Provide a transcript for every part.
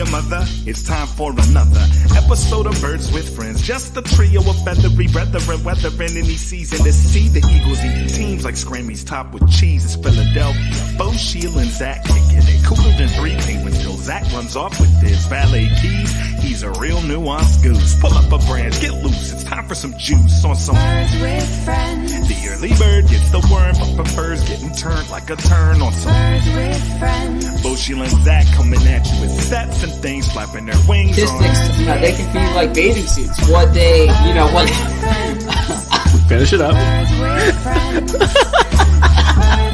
your mother? It's time for another episode of Birds with Friends. Just a trio of feathery brethren weathering any season to see the Eagles eat teams like Scrammy's top with cheese. It's Philadelphia. Bo, Sheil, and Zach kicking it. Cooler than 3 penguins till Zach runs off with his valet keys. He's a real nuanced goose. Pull up a branch, get loose. It's time for some juice on some Birds with Friends. The early bird gets the worm, but prefers getting turned like a turn on some Birds with Friends. Bo, Sheil, and Zach coming at you with sets and things flapping their wings on. Statistics, they can be like bathing suits. What they, what. Finish it up.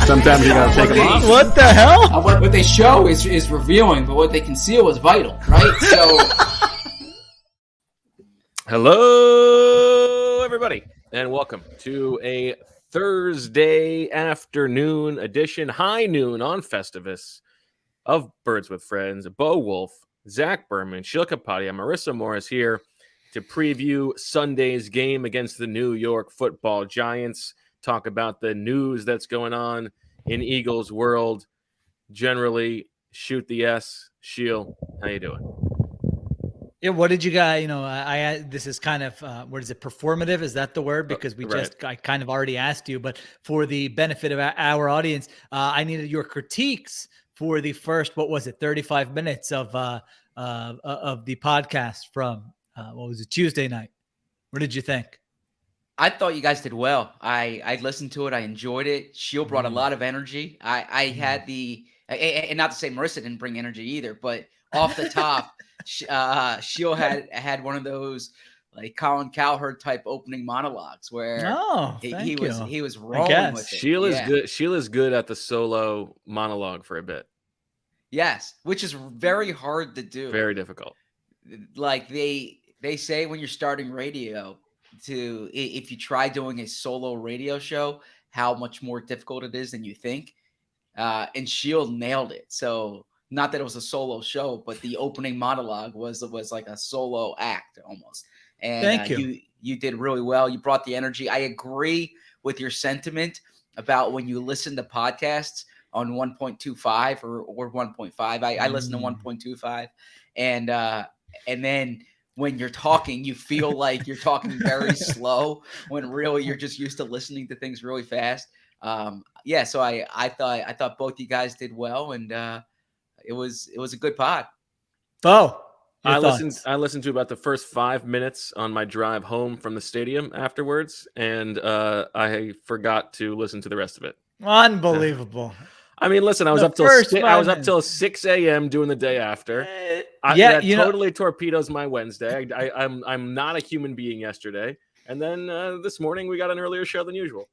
Sometimes you gotta take them off. What the hell? What they show is revealing, but what they conceal is vital, right? So. Hello, everybody, and welcome to a Thursday afternoon edition, high noon on Festivus of Birds with Friends. Bo Wulf, Zach Berman, Sheil Kapadia, Marissa Morris here to preview Sunday's game against the New York Football Giants. Talk about the news that's going on in Eagles world. Generally, shoot the S. Sheil, how you doing? Yeah, what did you guys, this is kind of, what is it, performative? Is that the word? Because I kind of already asked you, but for the benefit of our audience, I needed your critiques for the first, 35 minutes of the podcast from, Tuesday night. What did you think? I thought you guys did well. I listened to it. I enjoyed it. Sheil brought a lot of energy. I had and not to say Marissa didn't bring energy either, but off the top, Sheil had one of those like Colin Cowherd type opening monologues where he was rolling with it. Sheil is good. Sheil is good at the solo monologue for a bit. Yes, which is very hard to do. Very difficult. Like they say when you're starting radio, if you try doing a solo radio show, how much more difficult it is than you think. And Sheil nailed it. So not that it was a solo show, but the opening monologue was like a solo act almost. And thank you. You did really well. You brought the energy. I agree with your sentiment about when you listen to podcasts on 1.25 or 1.5. I listen to 1.25, and then when you're talking, you feel like you're talking very slow when really you're just used to listening to things really fast. So I thought both you guys did well, and it was a good pod. Oh, I listened to about the first 5 minutes on my drive home from the stadium afterwards, and I forgot to listen to the rest of it. Unbelievable. I mean, listen, I was up till 6 a.m. doing the day after. That totally torpedoes my Wednesday. I'm not a human being yesterday, and then this morning we got an earlier show than usual.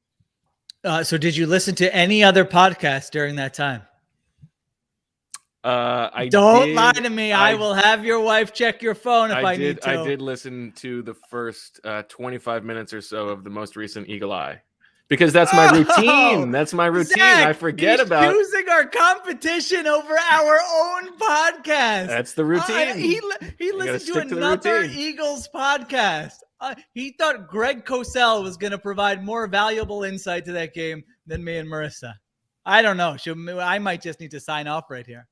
So did you listen to any other podcast during that time? Don't lie to me. I will have your wife check your phone if I need to. I did listen to the first 25 minutes or so of the most recent Eagle Eye. Because that's my routine. That's my routine. Zach, I forget about choosing our competition over our own podcast. That's the routine. He listened to another Eagles podcast. He thought Greg Cosell was going to provide more valuable insight to that game than me and Marissa. I don't know. I might just need to sign off right here.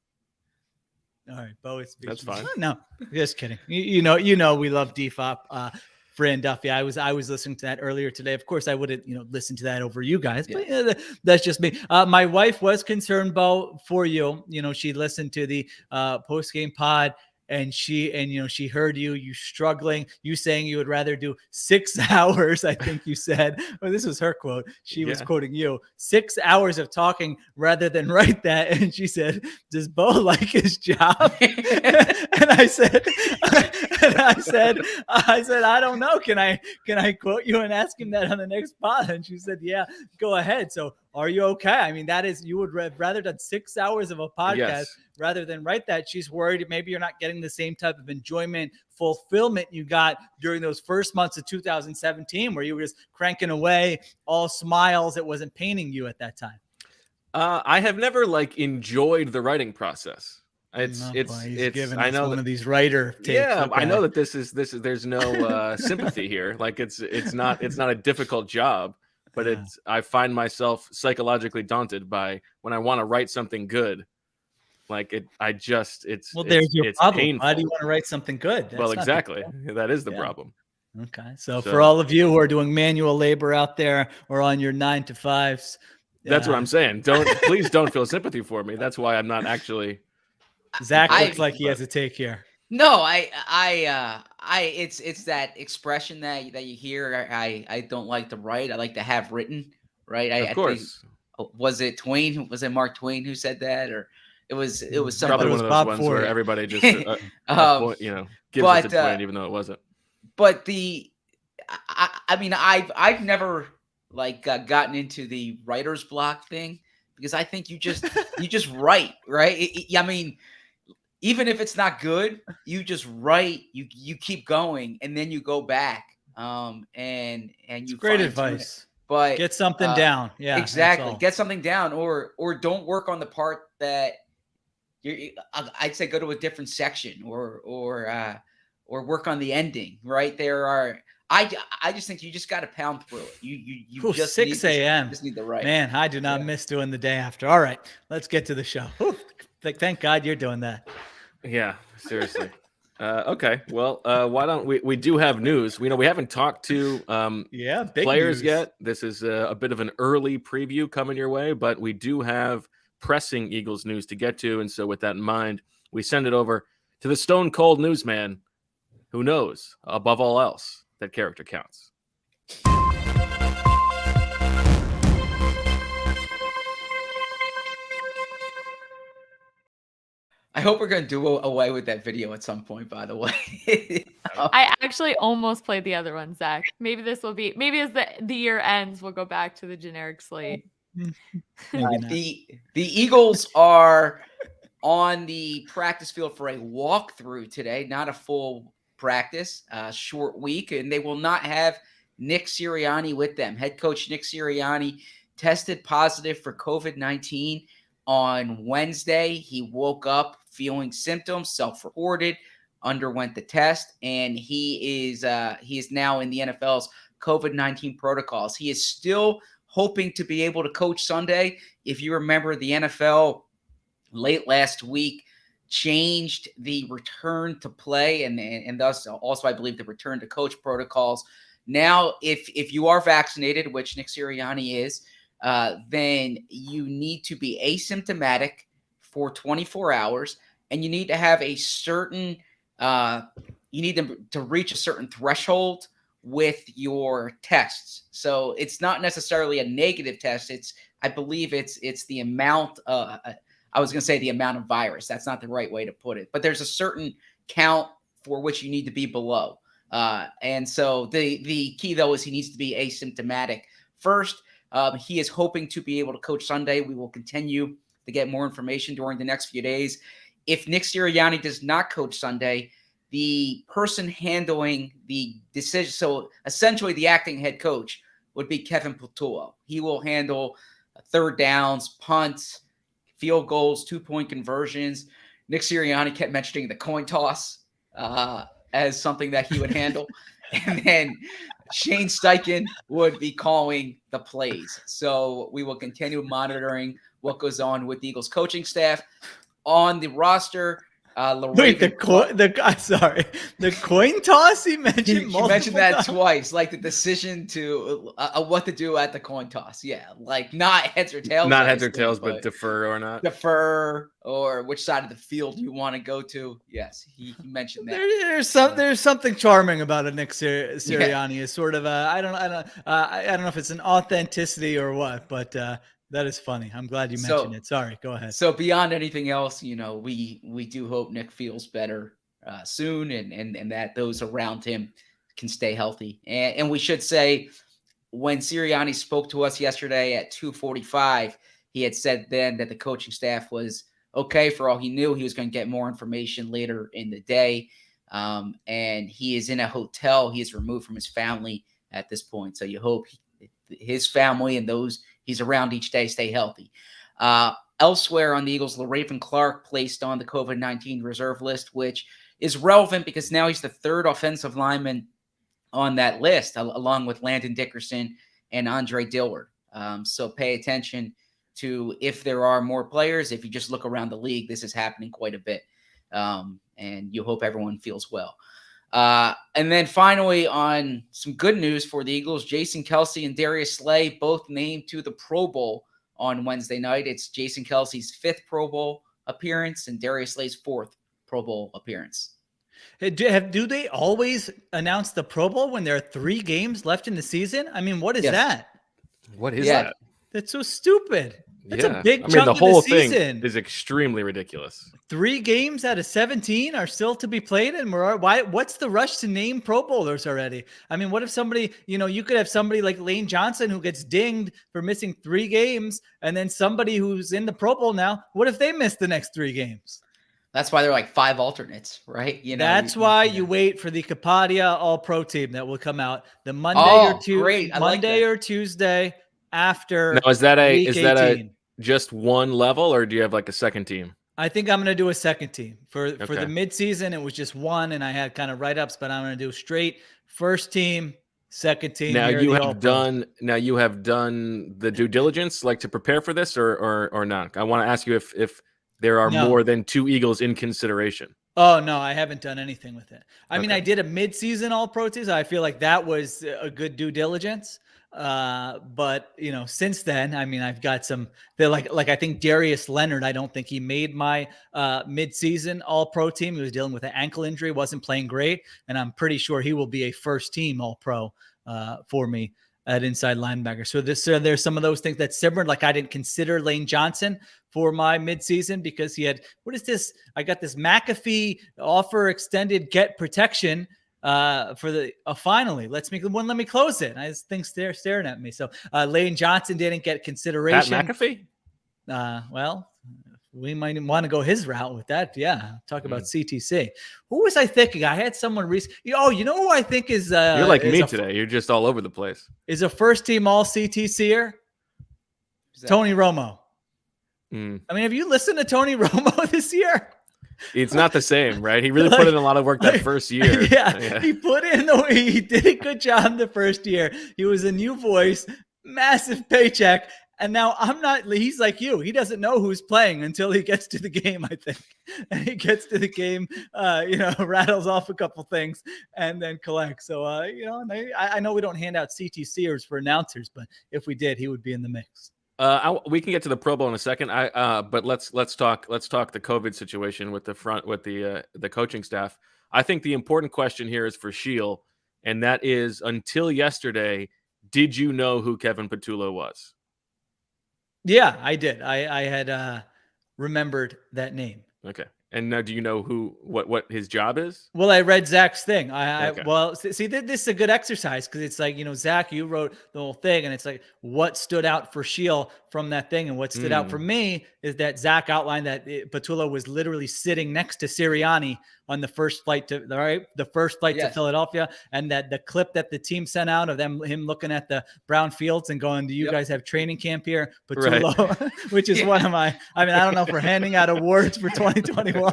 All right, Bo. That's fine. No, just kidding. You know, we love DFOP. Fran Duffy. I was listening to that earlier today. Of course, I wouldn't, listen to that over you guys, but that's just me. My wife was concerned, Bo, for you. She listened to the post-game pod, and she heard you struggling, you saying you would rather do 6 hours. I think you said, well, this was her quote. She was quoting you, 6 hours of talking rather than write that. And she said, does Bo like his job? And I said, I don't know. Can I quote you and ask him that on the next pod? And she said, yeah, go ahead. So are you okay? I mean, that is, you would rather done 6 hours of a podcast rather than write that. She's worried maybe you're not getting the same type of enjoyment, fulfillment you got during those first months of 2017, where you were just cranking away all smiles. It wasn't paining you at that time. I have never enjoyed the writing process. It's I know one of these writer tapes. Yeah, okay. I know that this is there's no sympathy here. It's not a difficult job, but I find myself psychologically daunted by when I want to write something good. Like it's there's your it's problem. painful. Why do you want to write something good? Well, That's not exactly. That is the Yeah. problem. Okay. So for all of you who are doing manual labor out there or on your 9-to-5s, That's what I'm saying. Please don't feel sympathy for me. That's why I'm not actually. Zach looks I- like he has a take here. No, it's that expression that you hear. I don't like to write. I like to have written. Right. Of I think, course. was it Twain? Was it Mark Twain who said that, or it was Probably somebody? Probably one of those Bob ones Ford. where everybody just Um, gives it to Twain, even though it wasn't. But I mean, I've never gotten into the writer's block thing, because I think you just write, right? I mean, even if it's not good, you just write. You keep going, and then you go back. And you Great fine-tune it. advice. But Get something down. Yeah, that's exactly. all. Get something down, or don't work on the part that I'd say go to a different section, or work on the ending. Right there are. I just think you just got to pound through it. You just 6 a.m. Just need the right. Man, I do not miss doing the day after. All right, let's get to the show. Whew. Thank God you're doing that. Yeah, seriously. Okay, well, why don't we do have news? We haven't talked to Big players news. yet. This is a bit of an early preview coming your way, but we do have pressing Eagles news to get to. And so with that in mind, we send it over to the stone cold newsman who knows above all else that character counts. I hope we're going to do away with that video at some point, by the way. I actually almost played the other one, Zach. Maybe as the year ends, we'll go back to the generic slate. The Eagles are on the practice field for a walkthrough today, not a full practice, short week, and they will not have Nick Sirianni with them. Head coach Nick Sirianni tested positive for COVID-19 on Wednesday. He woke up feeling symptoms, self-reported, underwent the test, and he is now in the NFL's COVID-19 protocols. He is still hoping to be able to coach Sunday. If you remember, the NFL late last week changed the return to play and thus also, I believe, the return to coach protocols. Now, if you are vaccinated, which Nick Sirianni is, then you need to be asymptomatic for 24 hours, and you need to have a certain you need to reach a certain threshold with your tests. So it's not necessarily a negative test. I believe it's the amount. I was going to say the amount of virus. That's not the right way to put it. But there's a certain count for which you need to be below. And so the key, though, is he needs to be asymptomatic first. He is hoping to be able to coach Sunday. We will continue to get more information during the next few days. If Nick Sirianni does not coach Sunday, the person handling the decision, so essentially the acting head coach, would be Kevin Piltuo. He will handle third downs, punts, field goals, 2-point conversions. Nick Sirianni kept mentioning the coin toss as something that he would handle. And then Shane Steichen would be calling the plays. So we will continue monitoring what goes on with the Eagles coaching staff. On the roster, Wait, the coin toss he mentioned. He mentioned that twice, like the decision to what to do at the coin toss. Yeah, like not heads or tails. Not heads or tails, but defer or not. Defer, or which side of the field you want to go to. Yes, he mentioned that. There's something charming about a Nick Sirianni. Is sort of I don't know if it's an authenticity or what, but that is funny. I'm glad you mentioned it. Sorry, go ahead. So beyond anything else, we do hope Nick feels better soon, and that those around him can stay healthy. And we should say, when Sirianni spoke to us yesterday at 2:45, he had said then that the coaching staff was okay. For all he knew, he was going to get more information later in the day. And he is in a hotel. He is removed from his family at this point. So you hope his family and those he's around each day stay healthy. Elsewhere on the Eagles, LaRaven Clark placed on the COVID-19 reserve list, which is relevant because now he's the third offensive lineman on that list, along with Landon Dickerson and Andre Dillard. So pay attention to if there are more players. If you just look around the league, this is happening quite a bit. And you hope everyone feels well. And then finally, on some good news for the Eagles, Jason Kelce and Darius Slay both named to the Pro Bowl on Wednesday night. It's Jason Kelce's 5th Pro Bowl appearance and Darius Slay's 4th Pro Bowl appearance. Hey, do they always announce the Pro Bowl when there are 3 games left in the season? I mean, what is that? What is Yeah. that? That's so stupid. That's a big I mean, chunk the of whole the thing season. is extremely ridiculous. 3 games out of 17 are still to be played, and what's the rush to name Pro Bowlers already? I mean, what if somebody, you could have somebody like Lane Johnson who gets dinged for missing 3 games, and then somebody who's in the Pro Bowl now, what if they miss the next 3 games? That's why they're like 5 alternates, right? That's why you wait for the Kapadia All-Pro team that will come out the Monday or Tuesday after. Now, is that week 18. Just one level, or do you have like a second team? I think I'm going to do a second team for the midseason. It was just one, and I had kind of write-ups, but I'm going to do straight first team, second team. Now you have done the due diligence, like to prepare for this, or not. I want to ask you if there are more than 2 Eagles in consideration. Oh, no, I haven't done anything with it. I mean, I did a mid-season All-Pro team. I feel like that was a good due diligence. But since then, I mean, I've got some. They're like I think Darius Leonard. I don't think he made my mid-season All-Pro team. He was dealing with an ankle injury, wasn't playing great, and I'm pretty sure he will be a first-team All-Pro for me at inside linebacker. So there's some of those things that simmered. Like I didn't consider Lane Johnson for my midseason because he had, what is this? I got this McAfee offer extended get protection for the finally. Let me close it. I just think staring at me. So Lane Johnson didn't get consideration. Pat McAfee? Well, we might want to go his route with that. Yeah. Talk about CTC. Who was I thinking? I had someone recently. Oh, you know who I think is you're like me today. You're just all over the place. Is a first team all CTCer? Tony Romo. I mean, have you listened to Tony Romo this year? It's not the same, right? He really put in a lot of work that first year. Yeah. He put in he did a good job the first year. He was a new voice, massive paycheck. And now he's like you. He doesn't know who's playing until he gets to the game, I think. And he gets to the game, rattles off a couple things and then collects. So, I know we don't hand out CTCers for announcers, but if we did, he would be in the mix. We can get to the Pro Bowl in a second. But let's talk the COVID situation with the coaching staff. I think the important question here is for Sheil, and that is, until yesterday, did you know who Kevin Patullo was? Yeah, I did. I had remembered that name. Okay. And now, do you know what his job is? Well, I read Zach's thing. Okay. See, this is a good exercise because it's like, Zach, you wrote the whole thing, and it's like what stood out for Sheil from that thing, and what stood out for me is that Zach outlined that Patullo was literally sitting next to Sirianni on the first flight to to Philadelphia, and that the clip that the team sent out of him looking at the brown fields and going, "Do you guys have training camp here?" Patullo, right. Which is one of my. I mean, I don't know if we're handing out awards for 2021,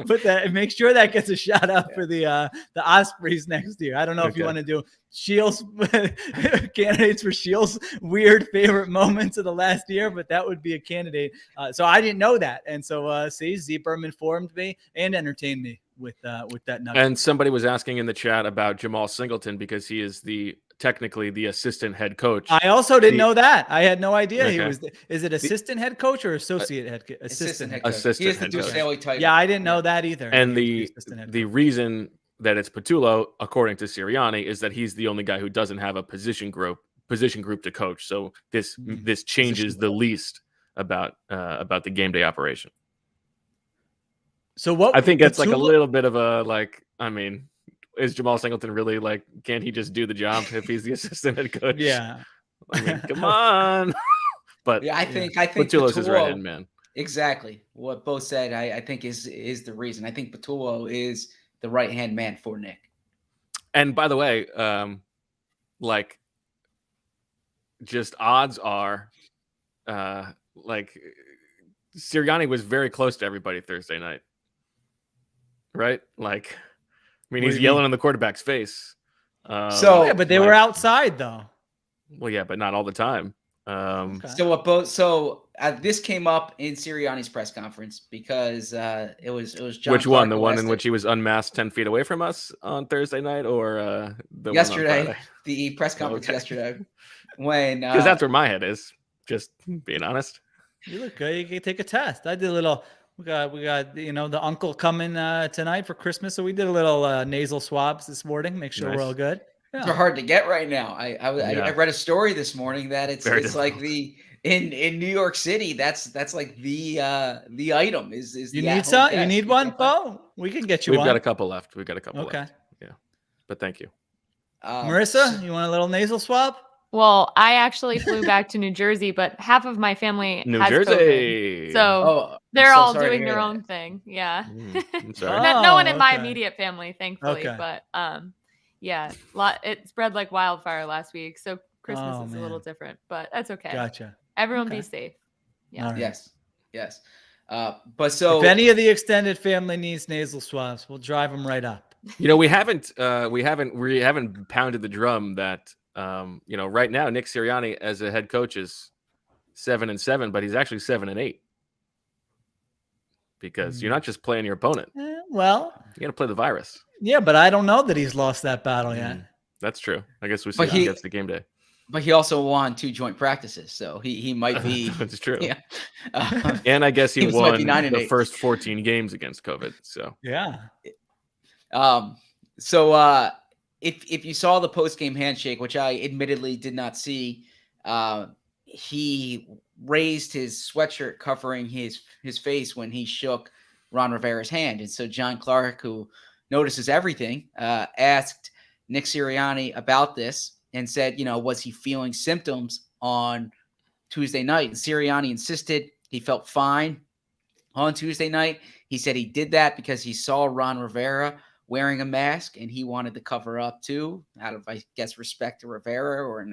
but make sure that gets a shout out for the Ospreys next year. I don't know if you want to do Sheil's candidates for Sheil's weird favorite moments of the last year, but that would be a candidate. So I didn't know that, and so Z Berman informed me and entertained me with that nugget. And somebody was asking in the chat about Jamal Singleton because he is technically the assistant head coach. I also didn't know that. I had no idea he was. Is it assistant head coach or associate head coach? Assistant head coach. Assistant he has the Ducelli title. Yeah, I didn't know that either. And the reason that it's Patullo, according to Sirianni, is that he's the only guy who doesn't have a position group to coach. So this changes the least about the game day operation. So what I think it's like a little bit of is Jamal Singleton really can't he just do the job if he's the assistant head coach? Yeah. I mean, come on. But yeah, I think Patullo's his right hand man. Exactly. What Bo said, I think is the reason. I think Patullo is the right hand man for Nick. And by the way, just odds are Sirianni was very close to everybody Thursday night. Right? He's yelling in the quarterback's face. But they were outside though. Well, yeah, but not all the time. Okay. So this came up in Sirianni's press conference because it was John Which one? Clark The one in arrested which he was unmasked 10 feet away from us on Thursday night, or the yesterday. one on Friday? The press conference Okay. yesterday when Because that's where my head is. Just being honest. You look good. You can take a test. I did a little. We got the uncle coming tonight for Christmas, so we did a little nasal swabs this morning. Make sure we're Nice. all good. they're Yeah. hard to get right now. I read a story this morning that it's Very like difficult. in New York City that's like the item is You the need at-home some? You test. need You one, can't find- Bo? We can get you We've one. got a couple left. We've got a couple Okay. left. Yeah. But thank you. Marissa, you want a little nasal swab? Well, I actually flew back to New Jersey, but half of my family New has Jersey. COVID, so Oh, they're I'm so all sorry to doing hear their that. own thing. Yeah. I'm sorry. No one in my okay. immediate family, thankfully, Okay. but yeah, it spread like wildfire last week, so Christmas Oh, is a little man. different, but that's okay. Gotcha. Everyone Okay. be safe. Yeah. All right. Yes. But so If any of the extended family needs nasal swabs, we'll drive them right up. We haven't pounded the drum that right now Nick Sirianni as a head coach is 7-7, but he's actually 7-8 because you're not just playing your opponent. Well, You got to play the virus. yeah, but I don't know that he's lost that battle yet. That's true. I guess we see But if he gets the game day. But he also won 2 joint practices, so he might be. That's true. Yeah. And I guess he Teams won might be 9-8. the first 14 games against COVID. So Yeah. So if you saw the post game handshake, which I admittedly did not see, he raised his sweatshirt covering his face when he shook Ron Rivera's hand, and so John Clark, who notices everything, asked Nick Sirianni about this and said, was he feeling symptoms on Tuesday night? And Sirianni insisted he felt fine on Tuesday night. He said he did that because he saw Ron Rivera wearing a mask and he wanted to cover up too, out of, I guess, respect to Rivera.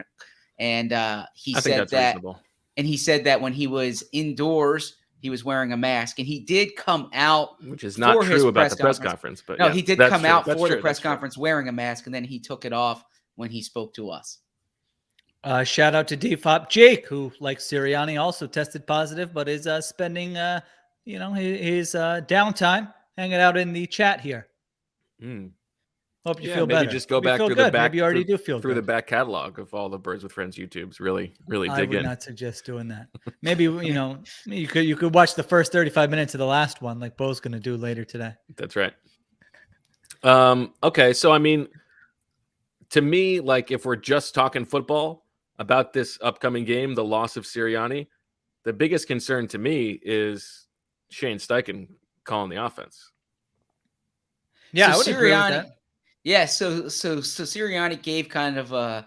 He said that, reasonable. And he said that when he was indoors, he was wearing a mask, and he did come out, which is not true about the press conference. But no, yeah, he did that's come true. out That's for true. the press That's true. conference wearing a mask, and then he took it off when he spoke to us. Shout out to DFOP Jake, who, like Sirianni, also tested positive, but is spending his downtime hanging out in the chat here. Hope you feel maybe better. just go Hope you back feel through good. the back. Maybe you already do feel through good. the back catalog of all the Birds with Friends YouTubes. Really I dig would in. not suggest doing that. Maybe you could watch the first 35 minutes of the last one, like Bo's going to do later today. That's right. Okay, so I mean, to me, like if we're just talking football about this upcoming game, the loss of Sirianni, the biggest concern to me is Shane Steichen calling the offense. Yeah, So I would agree with that. Yeah, so Sirianni gave kind of a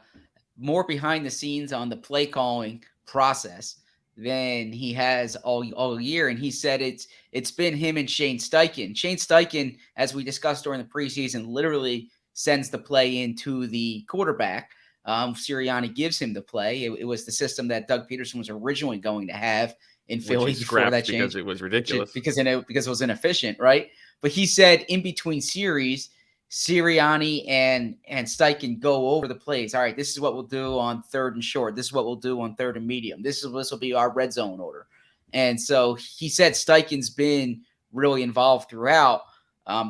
more behind the scenes on the play calling process than he has all year, and he said it's been him and Shane Steichen. Shane Steichen, as we discussed during the preseason, literally sends the play into the quarterback. Sirianni gives him the play. It was the system that Doug Peterson was originally going to have in Philly before that change, because it was ridiculous. Because it was inefficient, right? But he said in between series, Sirianni and Steichen go over the plays. All right, this is what we'll do on 3rd and short. This is what we'll do on 3rd and medium. This will be our red zone order. And so he said Steichen's been really involved throughout.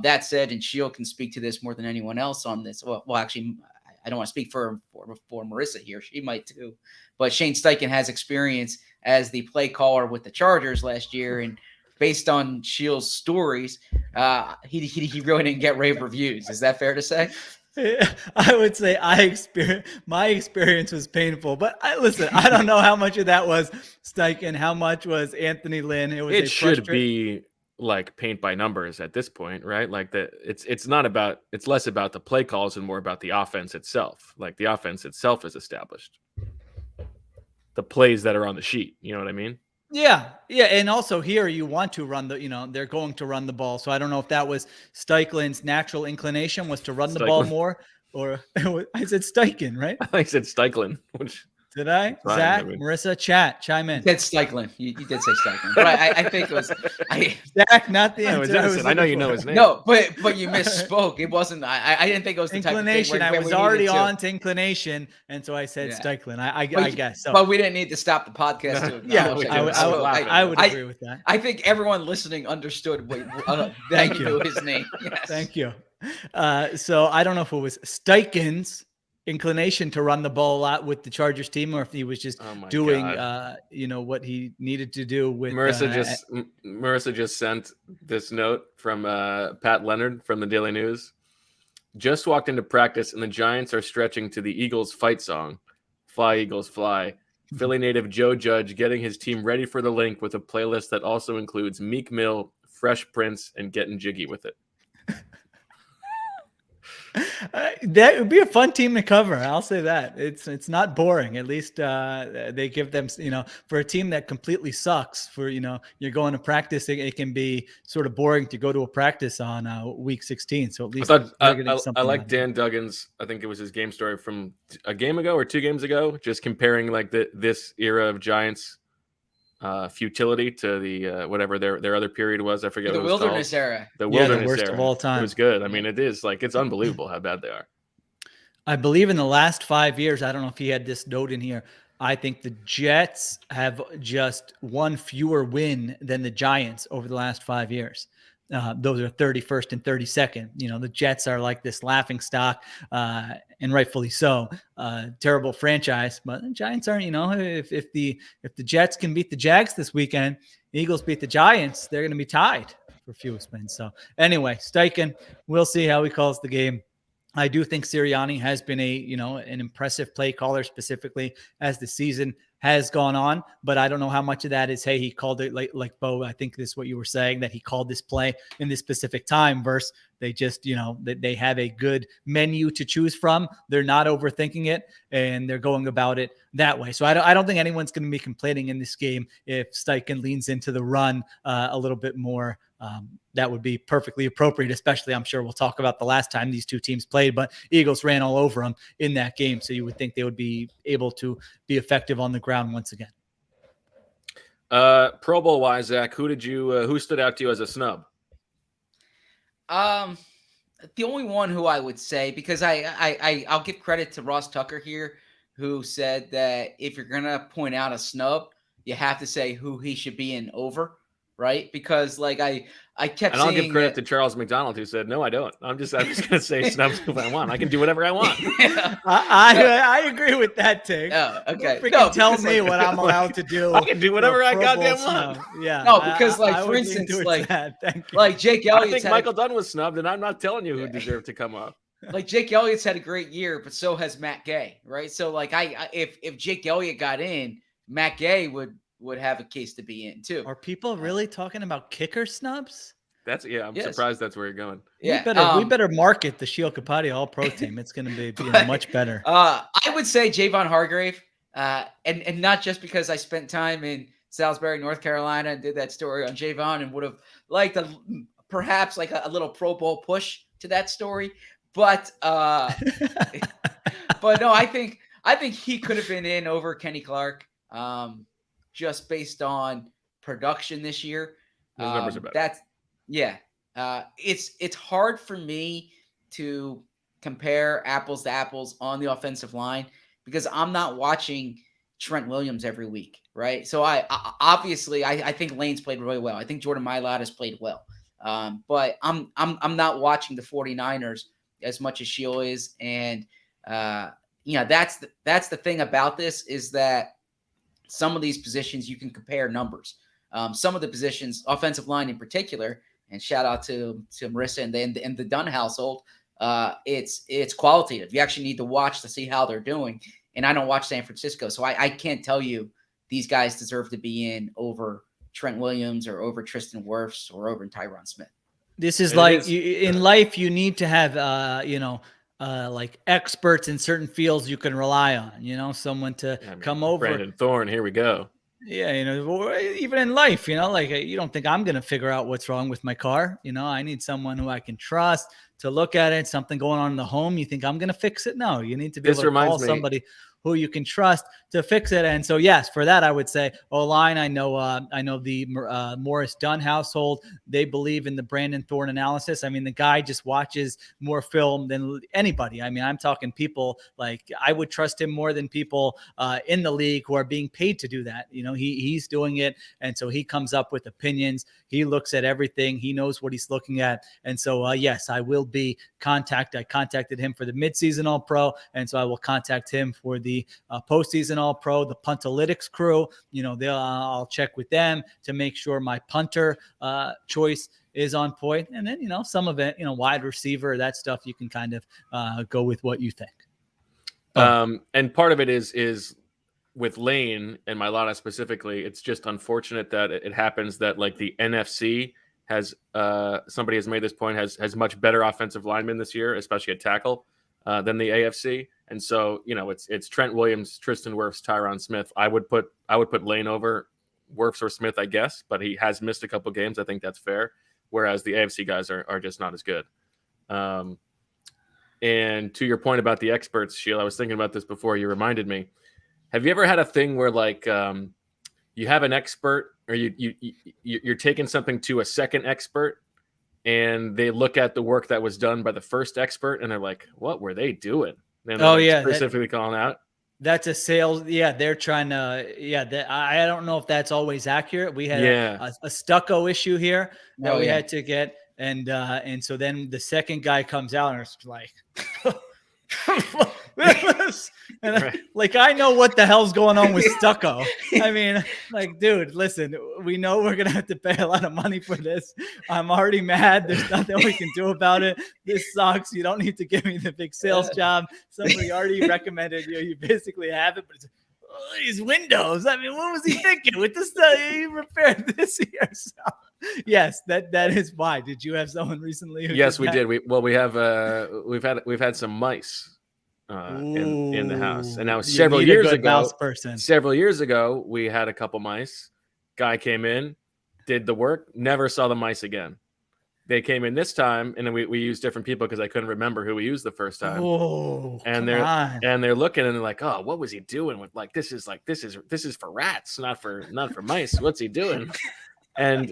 That said, and Sheil can speak to this more than anyone else on this. Well, actually, I don't want to speak for Marissa here. She might too. But Shane Steichen has experience as the play caller with the Chargers last year, and based on Sheil's stories, he really didn't get rave reviews. Is that fair to say? I would say my experience was painful, but listen, I don't know how much of that was Steichen, how much was Anthony Lynn. It should be like paint by numbers at this point, right? Like it's less about the play calls and more about the offense itself. Like the offense itself is established. The plays that are on the sheet, you know what I mean? Yeah. And also here you want to run they're going to run the ball. So I don't know if that was Steichen's natural inclination was to run the ball more, or I said Steichen, right? I said Steichen, which Did I? Fine, Zach, I mean. Marissa, chat, chime You in. did Steichen. You did say Steichen, but I think it was Zach, not the No, it's answer. innocent. I know you know his name. no, but you misspoke. It wasn't. I didn't think it was the type of thing Inclination. where I we was needed already to. on to inclination, and so I said Yeah. Steichen. I But, guess so. But we didn't need to stop the podcast to Yeah, acknowledge we that did. you I was misspoke. laughing. I would agree with that. I think everyone listening understood that Thank you you. knew his name. Yes. Thank you. So I don't know if it was Steichen's inclination to run the ball a lot with the Chargers team, or if he was just Oh my doing, God. what he needed to do with Marissa just sent this note from Pat Leonard from the Daily News. Just walked into practice and the Giants are stretching to the Eagles fight song, Fly Eagles Fly. Philly native Joe Judge getting his team ready for the link with a playlist that also includes Meek Mill, Fresh Prince, and Getting Jiggy with it. That would be a fun team to cover. I'll say that it's not boring. At least they give them, for a team that completely sucks. For you're going to practice, it can be sort of boring to go to a practice on week 16. So at least I like Dan Duggan's. I think it was his game story from a game ago or 2 games ago, just comparing like this era of Giants futility to the whatever their other period was. I forget The what it was wilderness called. era. The wilderness worst era of all time. It was good. I mean, it is like it's unbelievable how bad they are. I believe in the last 5 years, I don't know if he had this note in here. I think the Jets have just one fewer win than the Giants over the last 5 years. Those are 31st and 32nd. The Jets are like this laughing stock, and rightfully so. Terrible franchise, but the Giants aren't. If the Jets can beat the Jags this weekend, Eagles beat the Giants, they're going to be tied for fewest wins. So anyway, Steichen, we'll see how he calls the game. I do think Sirianni has been an impressive play caller, specifically as the season has gone on, but I don't know how much of that is, hey, he called it like Bo, I think this is what you were saying, that he called this play in this specific time versus they just, they have a good menu to choose from. They're not overthinking it and they're going about it that way. So I don't think anyone's going to be complaining in this game if Steichen leans into the run a little bit more. That would be perfectly appropriate, especially I'm sure we'll talk about the last time these two teams played, but Eagles ran all over them in that game. So you would think they would be able to be effective on the ground once again. Pro Bowl wise, Zach, who stood out to you as a snub? The only one who I would say, because I'll give credit to Ross Tucker here, who said that if you're going to point out a snub, you have to say who he should be in over. Right, because like I kept. And I'll give credit to Charles McDonald, who said, "No, I don't. I'm just going to say snubs if I want. I can do whatever I want." Yeah. I agree with that take. Oh, okay. Freaking tell me what I'm allowed to do. I can do whatever I goddamn want. Yeah. No, because I for instance, thank you. like Jake I Elliott. think Michael Dunn was snubbed, and I'm not telling you who deserved to come up. Like Jake Elliott's had a great year, but so has Matt Gay, right? So like if Jake Elliott got in, Matt Gay would have a case to be in too. Are people really talking about kicker snubs? I'm surprised that's where you're going. Yeah, we better market the Sheil Kapadia All Pro team. It's going to be much better. I would say Javon Hargrave, and not just because I spent time in Salisbury, North Carolina, and did that story on Javon, and would have liked perhaps like a little Pro Bowl push to that story, but but no, I think he could have been in over Kenny Clark. Just based on production this year. His numbers are better. It's hard for me to compare apples to apples on the offensive line because I'm not watching Trent Williams every week, right? So I obviously think Lane's played really well. I think Jordan Mailata has played well. But I'm not watching the 49ers as much as Sheil is. And that's the thing about this is that some of these positions you can compare numbers. Some of the positions, offensive line in particular, and shout out to Marissa and the Dunn household, it's qualitative. You actually need to watch to see how they're doing. And I don't watch San Francisco, so I can't tell you these guys deserve to be in over Trent Williams or over Tristan Wirfs or over Tyron Smith. This is in life, you need to have, like experts in certain fields you can rely on, someone to come over. Brandon Thorne, here we go. Yeah, even in life, like you don't think I'm going to figure out what's wrong with my car. I need someone who I can trust to look at it. Something going on in the home. You think I'm going to fix it? No, you need to be able to call somebody who you can trust to fix it. And so, yes, for that, I would say O-line. I know the Morris Dunn household. They believe in the Brandon Thorne analysis. I mean, the guy just watches more film than anybody. I mean, I'm talking people like I would trust him more than people in the league who are being paid to do that. You know, he's doing it. And so he comes up with opinions. He looks at everything. He knows what he's looking at. And so, yes, I will be I contacted him for the midseason All-Pro. And so I will contact him for the postseason All-Pro, the Puntalytics crew. You know, I'll check with them to make sure my punter choice is on point. And then, you know, some of it, you know, wide receiver, that stuff, you can kind of go with what you think. And part of it is with Lane and Mailata specifically, it's just unfortunate that it happens that like the NFC has somebody has made this point, has much better offensive linemen this year, especially at tackle, than the AFC. And so, you know, it's Trent Williams, Tristan Wirfs, Tyron Smith. I would put Lane over Wirfs or Smith, I guess, but he has missed a couple games. I think that's fair. Whereas the AFC guys are just not as good. And to your point about the experts, Sheil, I was thinking about this before you reminded me. Have you ever had a thing where like you have an expert or you're taking something to a second expert and they look at the work that was done by the first expert and they're like, what were they doing? And specifically calling out. That's a sales. Yeah, they're trying to. Yeah, I don't know if that's always accurate. We had a stucco issue here that we had to get, and so then the second guy comes out and it's like, and Right. like I know what the hell's going on with stucco. I mean, like, dude, listen, we know we're gonna have to pay a lot of money for this. I'm already mad. There's nothing we can do about it. This sucks. You don't need to give me the big sales job. Somebody already recommended you. You basically have it, but it's these windows. I mean, what was he thinking with this stuff? He repaired this here. So yes, that is why. Did you have someone recently? Yes, we did. We've had some mice in the house, and now several years ago, we had a couple mice. Guy came in, did the work, never saw the mice again. They came in this time, and then we used different people because I couldn't remember who we used the first time. Oh, and they're looking and they're like, oh, what was he doing with like this is for rats, not for mice. What's he doing? There's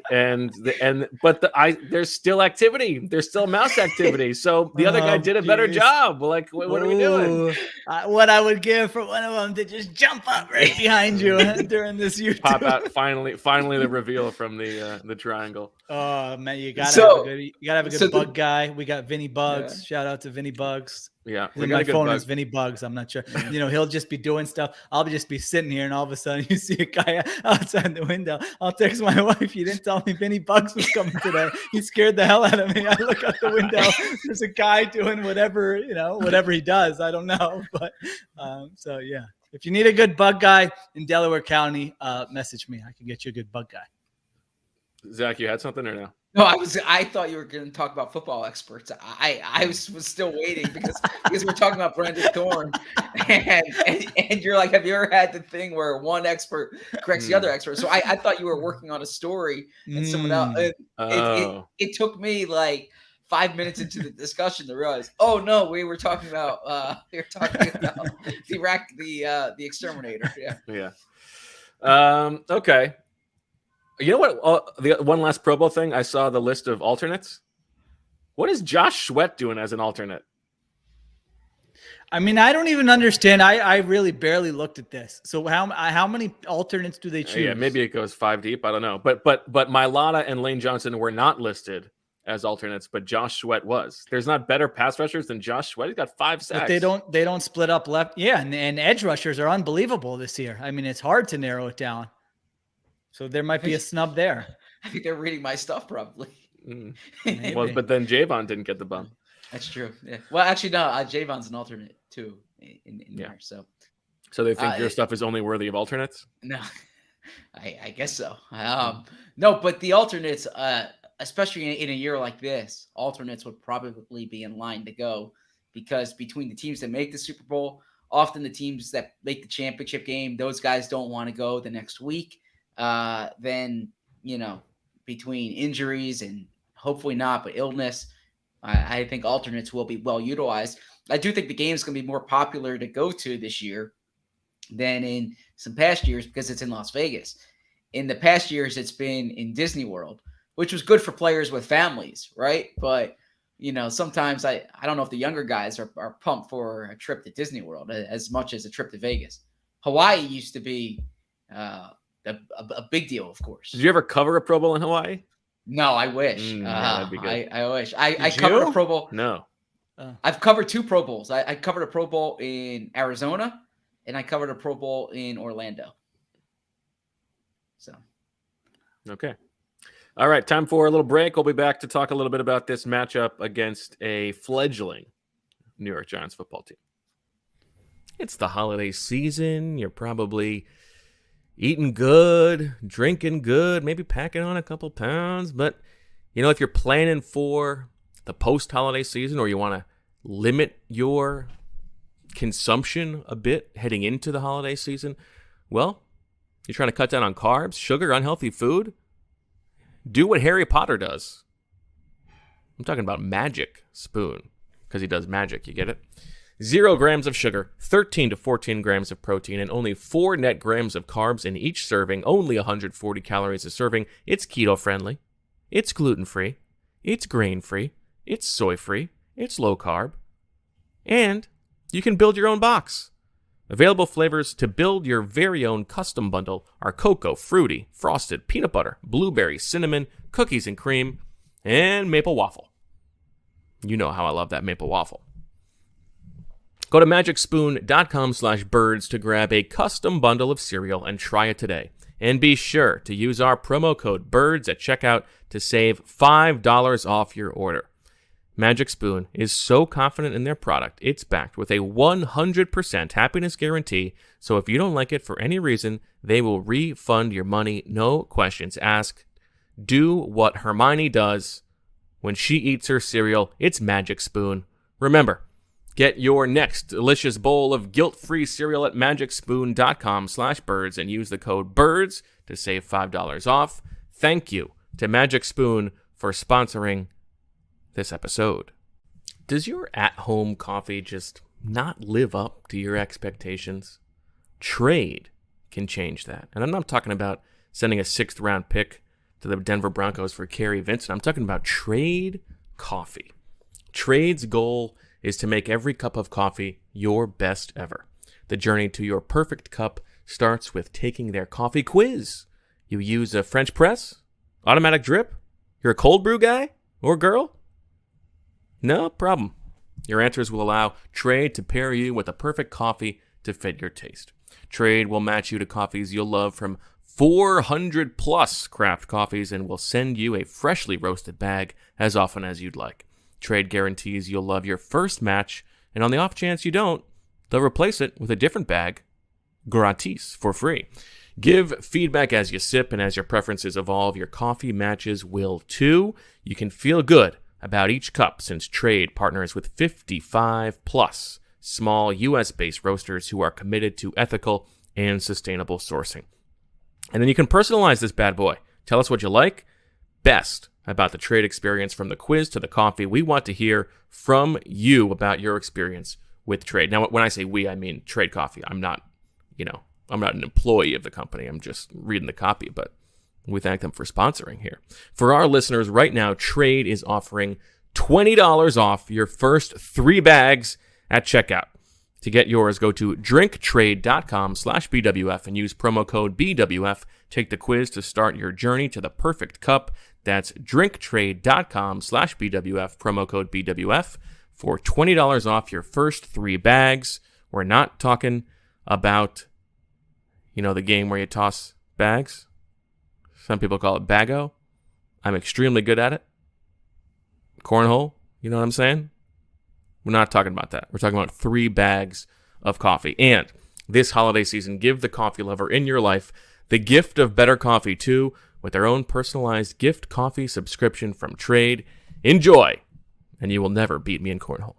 still activity. There's still mouse activity. So the other guy did a better job. Like, what are we doing? What I would give for one of them to just jump up right behind you during this YouTube. Pop out finally the reveal from the triangle. Oh man, you gotta have a good bug guy. We got Vinny Bugs. Yeah. Shout out to Vinny Bugs. Yeah, my phone is Vinny Bugs. I'm not sure. You know, he'll just be doing stuff. I'll just be sitting here, and all of a sudden, you see a guy outside the window. I'll text my wife. You didn't tell me Vinny Bugs was coming today. He scared the hell out of me. I look out the window. There's a guy doing whatever he does. I don't know, but so yeah. If you need a good bug guy in Delaware County, message me. I can get you a good bug guy. Zach, you had something or no? No, I thought you were going to talk about football experts. I was still waiting because we're talking about Brandon Thorne, and you're like, have you ever had the thing where one expert corrects the other expert? So I thought you were working on a story and someone else. It took me like 5 minutes into the discussion to realize, oh no, we were talking about the exterminator. Yeah. Okay. You know what? The one last Pro Bowl thing, I saw the list of alternates. What is Josh Sweat doing as an alternate? I mean, I don't even understand. I really barely looked at this. So how many alternates do they choose? Yeah, maybe it goes 5 deep. I don't know. But Mailata and Lane Johnson were not listed as alternates, but Josh Sweat was. There's not better pass rushers than Josh Sweat. He's got 5 sacks. But they don't split up left. Yeah, and edge rushers are unbelievable this year. I mean, it's hard to narrow it down. So there might be a snub there. I think they're reading my stuff probably. Well, but then Javon didn't get the bump. That's true. Yeah. Well, actually, no. Javon's an alternate too in there. So they think your stuff is only worthy of alternates? No, I guess so. No, but the alternates, especially in a year like this, alternates would probably be in line to go because between the teams that make the Super Bowl, often the teams that make the championship game, those guys don't want to go the next week. Then, between injuries and hopefully not, but illness, I think alternates will be well utilized. I do think the game is going to be more popular to go to this year than in some past years because it's in Las Vegas. In the past years, it's been in Disney World, which was good for players with families, right? But sometimes I don't know if the younger guys are pumped for a trip to Disney World as much as a trip to Vegas. Hawaii used to be a big deal, of course. Did you ever cover a Pro Bowl in Hawaii? No, I wish. Yeah, that'd be good. I wish. I covered a Pro Bowl. No. I've covered 2 Pro Bowls. I covered a Pro Bowl in Arizona, and I covered a Pro Bowl in Orlando. So. Okay. All right, time for a little break. We'll be back to talk a little bit about this matchup against a fledgling New York Giants football team. It's the holiday season. You're probably eating good, drinking good, maybe packing on a couple pounds. But, if you're planning for the post-holiday season or you want to limit your consumption a bit heading into the holiday season, well, you're trying to cut down on carbs, sugar, unhealthy food, do what Harry Potter does. I'm talking about Magic Spoon, because he does magic, you get it? 0 grams of sugar, 13 to 14 grams of protein, and only 4 net grams of carbs in each serving, only 140 calories a serving. It's keto-friendly, it's gluten-free, it's grain-free, it's soy-free, it's low-carb, and you can build your own box. Available flavors to build your very own custom bundle are cocoa, fruity, frosted, peanut butter, blueberry, cinnamon, cookies and cream, and maple waffle. You know how I love that maple waffle. Go to magicspoon.com/birds to grab a custom bundle of cereal and try it today. And be sure to use our promo code BIRDS at checkout to save $5 off your order. Magic Spoon is so confident in their product, it's backed with a 100% happiness guarantee, so if you don't like it for any reason, they will refund your money, no questions asked. Do what Hermione does when she eats her cereal. It's Magic Spoon. Remember, get your next delicious bowl of guilt-free cereal at magicspoon.com/birds and use the code BIRDS to save $5 off. Thank you to Magic Spoon for sponsoring this episode. Does your at-home coffee just not live up to your expectations? Trade can change that. And I'm not talking about sending a 6th-round pick to the Denver Broncos for Kerry Vincent. I'm talking about Trade Coffee. Trade's goal is to make every cup of coffee your best ever. The journey to your perfect cup starts with taking their coffee quiz. You use a French press? Automatic drip? You're a cold brew guy or girl? No problem. Your answers will allow Trade to pair you with a perfect coffee to fit your taste. Trade will match you to coffees you'll love from 400 plus craft coffees and will send you a freshly roasted bag as often as you'd like. Trade guarantees you'll love your first match, and on the off chance you don't, they'll replace it with a different bag, gratis, for free. Give feedback as you sip, and as your preferences evolve, your coffee matches will too. You can feel good about each cup since Trade partners with 55 plus small US-based roasters who are committed to ethical and sustainable sourcing. And then you can personalize this bad boy. Tell us what you like best about the Trade experience, from the quiz to the coffee. We want to hear from you about your experience with Trade. Now, when I say we, I mean Trade Coffee. I'm not an employee of the company. I'm just reading the copy, but we thank them for sponsoring here. For our listeners right now, Trade is offering $20 off your first 3 bags at checkout. To get yours, go to drinktrade.com/BWF and use promo code BWF. Take the quiz to start your journey to the perfect cup. That's drinktrade.com/BWF, promo code BWF for $20 off your first 3 bags. We're not talking about, the game where you toss bags. Some people call it bago. I'm extremely good at it. Cornhole, you know what I'm saying? We're not talking about that. We're talking about 3 bags of coffee. And this holiday season, give the coffee lover in your life the gift of better coffee too, with their own personalized gift coffee subscription from Trade. Enjoy, and you will never beat me in cornhole.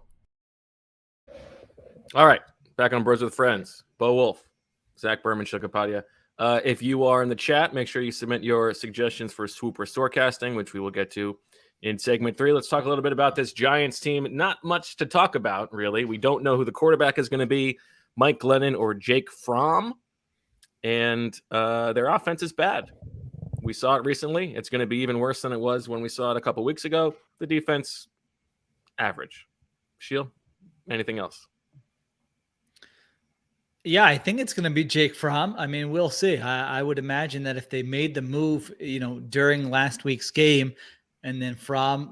All right, back on Birds with Friends. Bo Wulf, Zach Berman, Kapadia. If you are in the chat, make sure you submit your suggestions for Swooper Soarcasting, which we will get to in segment 3. Let's talk a little bit about this Giants team. Not much to talk about, really. We don't know who the quarterback is going to be, Mike Glennon or Jake Fromm. And their offense is bad. We saw it recently. It's going to be even worse than it was when we saw it a couple weeks ago. The defense, average. Sheil, anything else? Yeah, I think it's going to be Jake Fromm. I mean, we'll see. I would imagine that if they made the move, during last week's game, and then Fromm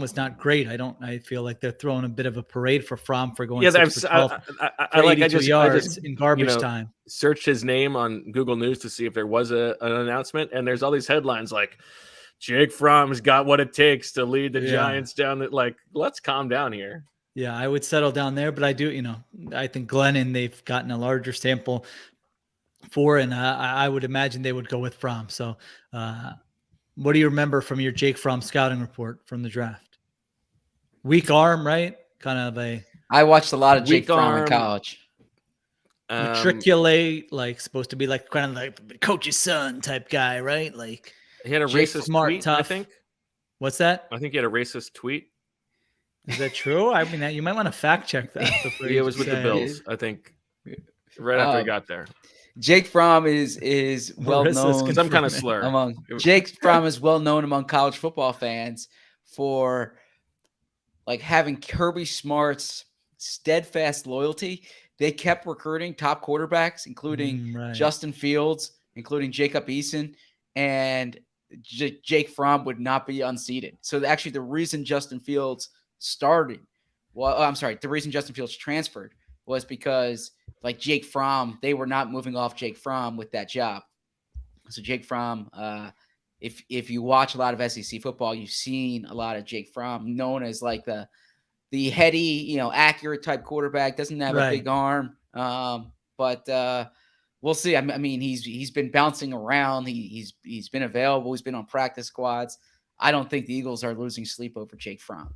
was not great. I feel like they're throwing a bit of a parade for Fromm for going 6 for 12 yards in garbage time. Searched his name on Google News to see if there was an announcement, and there's all these headlines like Jake Fromm's got what it takes to lead the Giants down. Let's calm down here. Yeah, I would settle down there, but I do, I think Glennon, they've gotten a larger sample for, and I would imagine they would go with Fromm. So, what do you remember from your Jake Fromm scouting report from the draft? Weak arm, right? Kind of I watched a lot of Jake Fromm in college. Matriculate, supposed to be kind of like coach's son type guy, right? Like he had a racist tweet, tough. I think. What's that? I think he had a racist tweet. Is that true? I mean, you might want to fact check that. It was with the Bills, I think, right after he got there. Jake Fromm is well known. Some kind of slur. Jake Fromm is well known among college football fans for having Kirby Smart's steadfast loyalty. They kept recruiting top quarterbacks, including Justin Fields, including Jacob Eason, and Jake Fromm would not be unseated. So actually, the reason Justin Fields the reason Justin Fields transferred was because Jake Fromm, they were not moving off Jake Fromm with that job. So Jake Fromm, if you watch a lot of SEC football, you've seen a lot of Jake Fromm, known as the heady, accurate type quarterback, doesn't have a big arm. But we'll see. I mean, he's been bouncing around. He's been available. He's been on practice squads. I don't think the Eagles are losing sleep over Jake Fromm.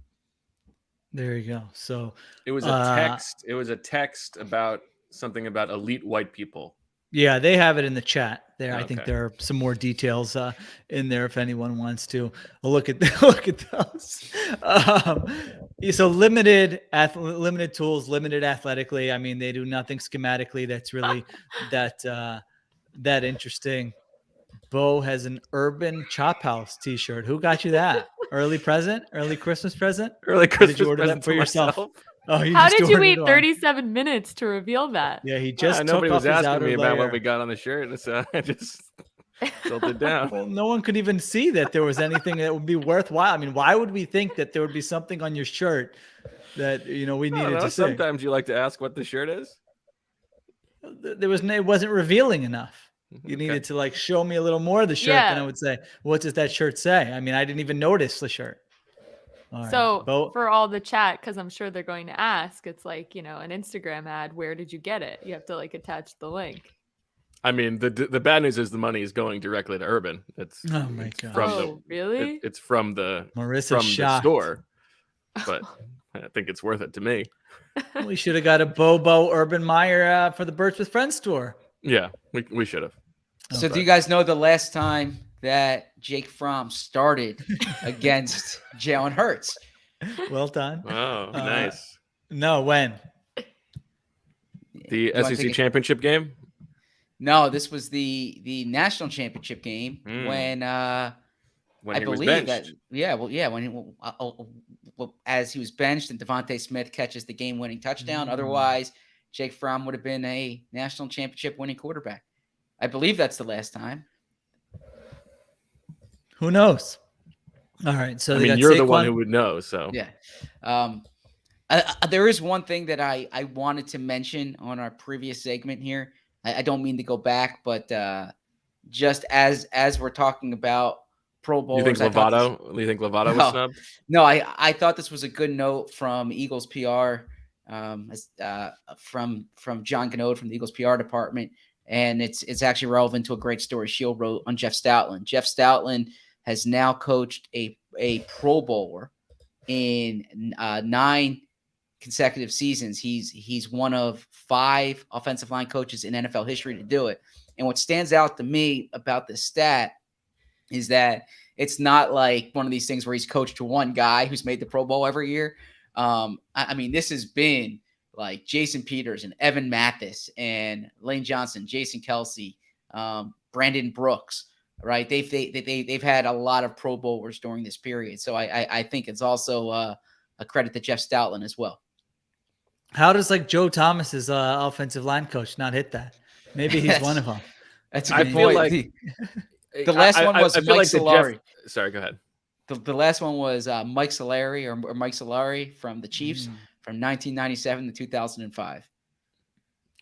There you go. So it was a text. It was a text about something about elite white people. Yeah, they have it in the chat there. Okay. I think there are some more details in there if anyone wants to look at those. So limited tools, limited athletically. I mean, they do nothing schematically that's really that interesting. Bo has an Urban Chop House T-shirt. Who got you that? Early Christmas present? Early Christmas did you order present that for yourself? Oh, how did you wait 37 minutes to reveal that? Yeah, he just took nobody off was asking his outer me layer. about what we got on the shirt, so I just filled it down. Well, no one could even see that there was anything that would be worthwhile. I mean, why would we think that there would be something on your shirt that we needed to see? Sometimes you like to ask what the shirt is. It wasn't revealing enough. You needed to show me a little more of the shirt, and I would say, what does that shirt say? I mean, I didn't even notice the shirt. So for all the chat, because I'm sure they're going to ask, it's an Instagram ad. Where did you get it? You have to attach the link. I mean, the bad news is the money is going directly to Urban. It's my God. From really? It's from the the store, but I think it's worth it to me. We should have got a Bobo Urban Meyer for the Birds with Friends store. Yeah, we should have. So do you guys know the last time that Jake Fromm started against Jalen Hurts? Well done. Oh, nice. No, when? The SEC championship game? No, this was the national championship game when I believe that. When as he was benched and Devontae Smith catches the game-winning touchdown. Otherwise, Jake Fromm would have been a national championship winning quarterback. I believe that's the last time. Who knows? All right. So you're the one who would know. So yeah. There is one thing that I wanted to mention on our previous segment here. I don't mean to go back, but just as we're talking about Pro Bowlers, you think Lovato was snubbed? No, I thought this was a good note from Eagles PR, from John Ganode from the Eagles PR department, and it's actually relevant to a great story Sheil wrote on Jeff Stoutland. Jeff Stoutland has now coached a Pro Bowler in 9 consecutive seasons. He's one of 5 offensive line coaches in NFL history to do it. And what stands out to me about this stat is that it's not like one of these things where he's coached to one guy who's made the Pro Bowl every year. I mean, this has been like Jason Peters and Evan Mathis and Lane Johnson, Jason Kelsey, Brandon Brooks, right? They've had a lot of Pro Bowlers during this period. So I think it's also a credit to Jeff Stoutland as well. How does like Joe Thomas's offensive line coach not hit that? Maybe he's one of them. That's a good point. Like, the last one was Mike Solari. Sorry, go ahead. The last one was Mike Solari or Mike Solari from the Chiefs from 1997 to 2005. Okay.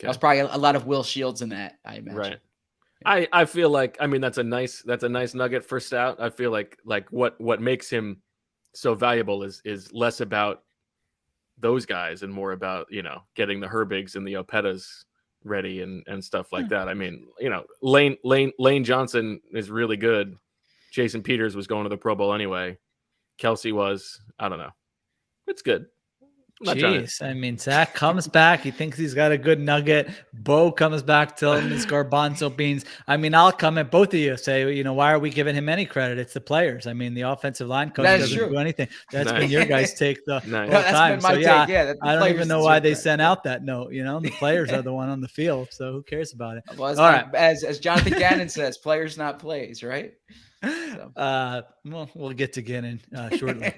That was probably a lot of Will Shields in that, I imagine. Right. Yeah. I feel like, I mean, that's a nice nugget for Stout. I feel like what makes him so valuable is less about those guys and more about, getting the Herbigs and the Opettas ready and stuff like that. I mean, Lane Johnson is really good. Jason Peters was going to the Pro Bowl anyway. Kelsey was, I don't know. It's good. Jeez, I mean, Zach comes back. He thinks he's got a good nugget. Bo comes back, telling him his garbanzo beans. I mean, I'll come at both of you. Say, why are we giving him any credit? It's the players. I mean, the offensive line coach doesn't do anything. That's been your guys' take the whole time. So yeah, I don't even know why they sent out that note. The players are the one on the field, so who cares about it? Well, as Jonathan Gannon says, players not plays, right? So. Well, we'll get to Gannon shortly.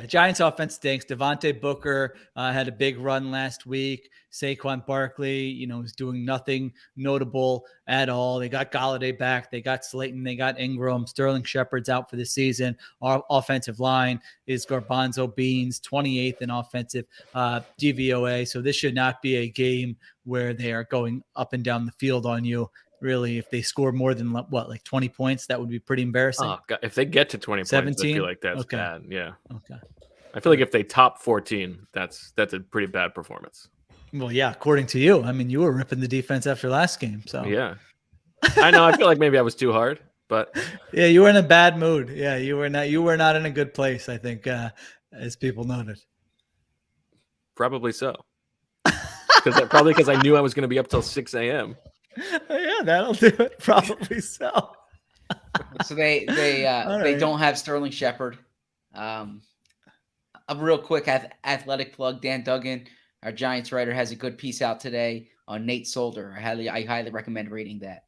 Giants offense stinks. Devontae Booker had a big run last week. Saquon Barkley, was doing nothing notable at all. They got Galladay back. They got Slayton. They got Ingram. Sterling Shepard's out for the season. Our offensive line is garbanzo beans, 28th in offensive DVOA. So this should not be a game where they are going up and down the field on you. Really, if they score more than 20 points, that would be pretty embarrassing. Oh, God. If they get to 20 17? points, I feel like that's bad. Yeah. Okay. I feel like if they top 14, that's a pretty bad performance. Well, yeah, according to you. I mean, you were ripping the defense after last game. So yeah, I know. I feel like maybe I was too hard, but yeah, you were in a bad mood. Yeah, you were not in a good place, I think, as people noted. Probably so. Probably because I knew I was going to be up till 6 a.m. Yeah, that'll do it. Probably so. So they don't have Sterling Shepard. A real quick athletic plug: Dan Duggan, our Giants writer, has a good piece out today on Nate Solder. I highly recommend reading that.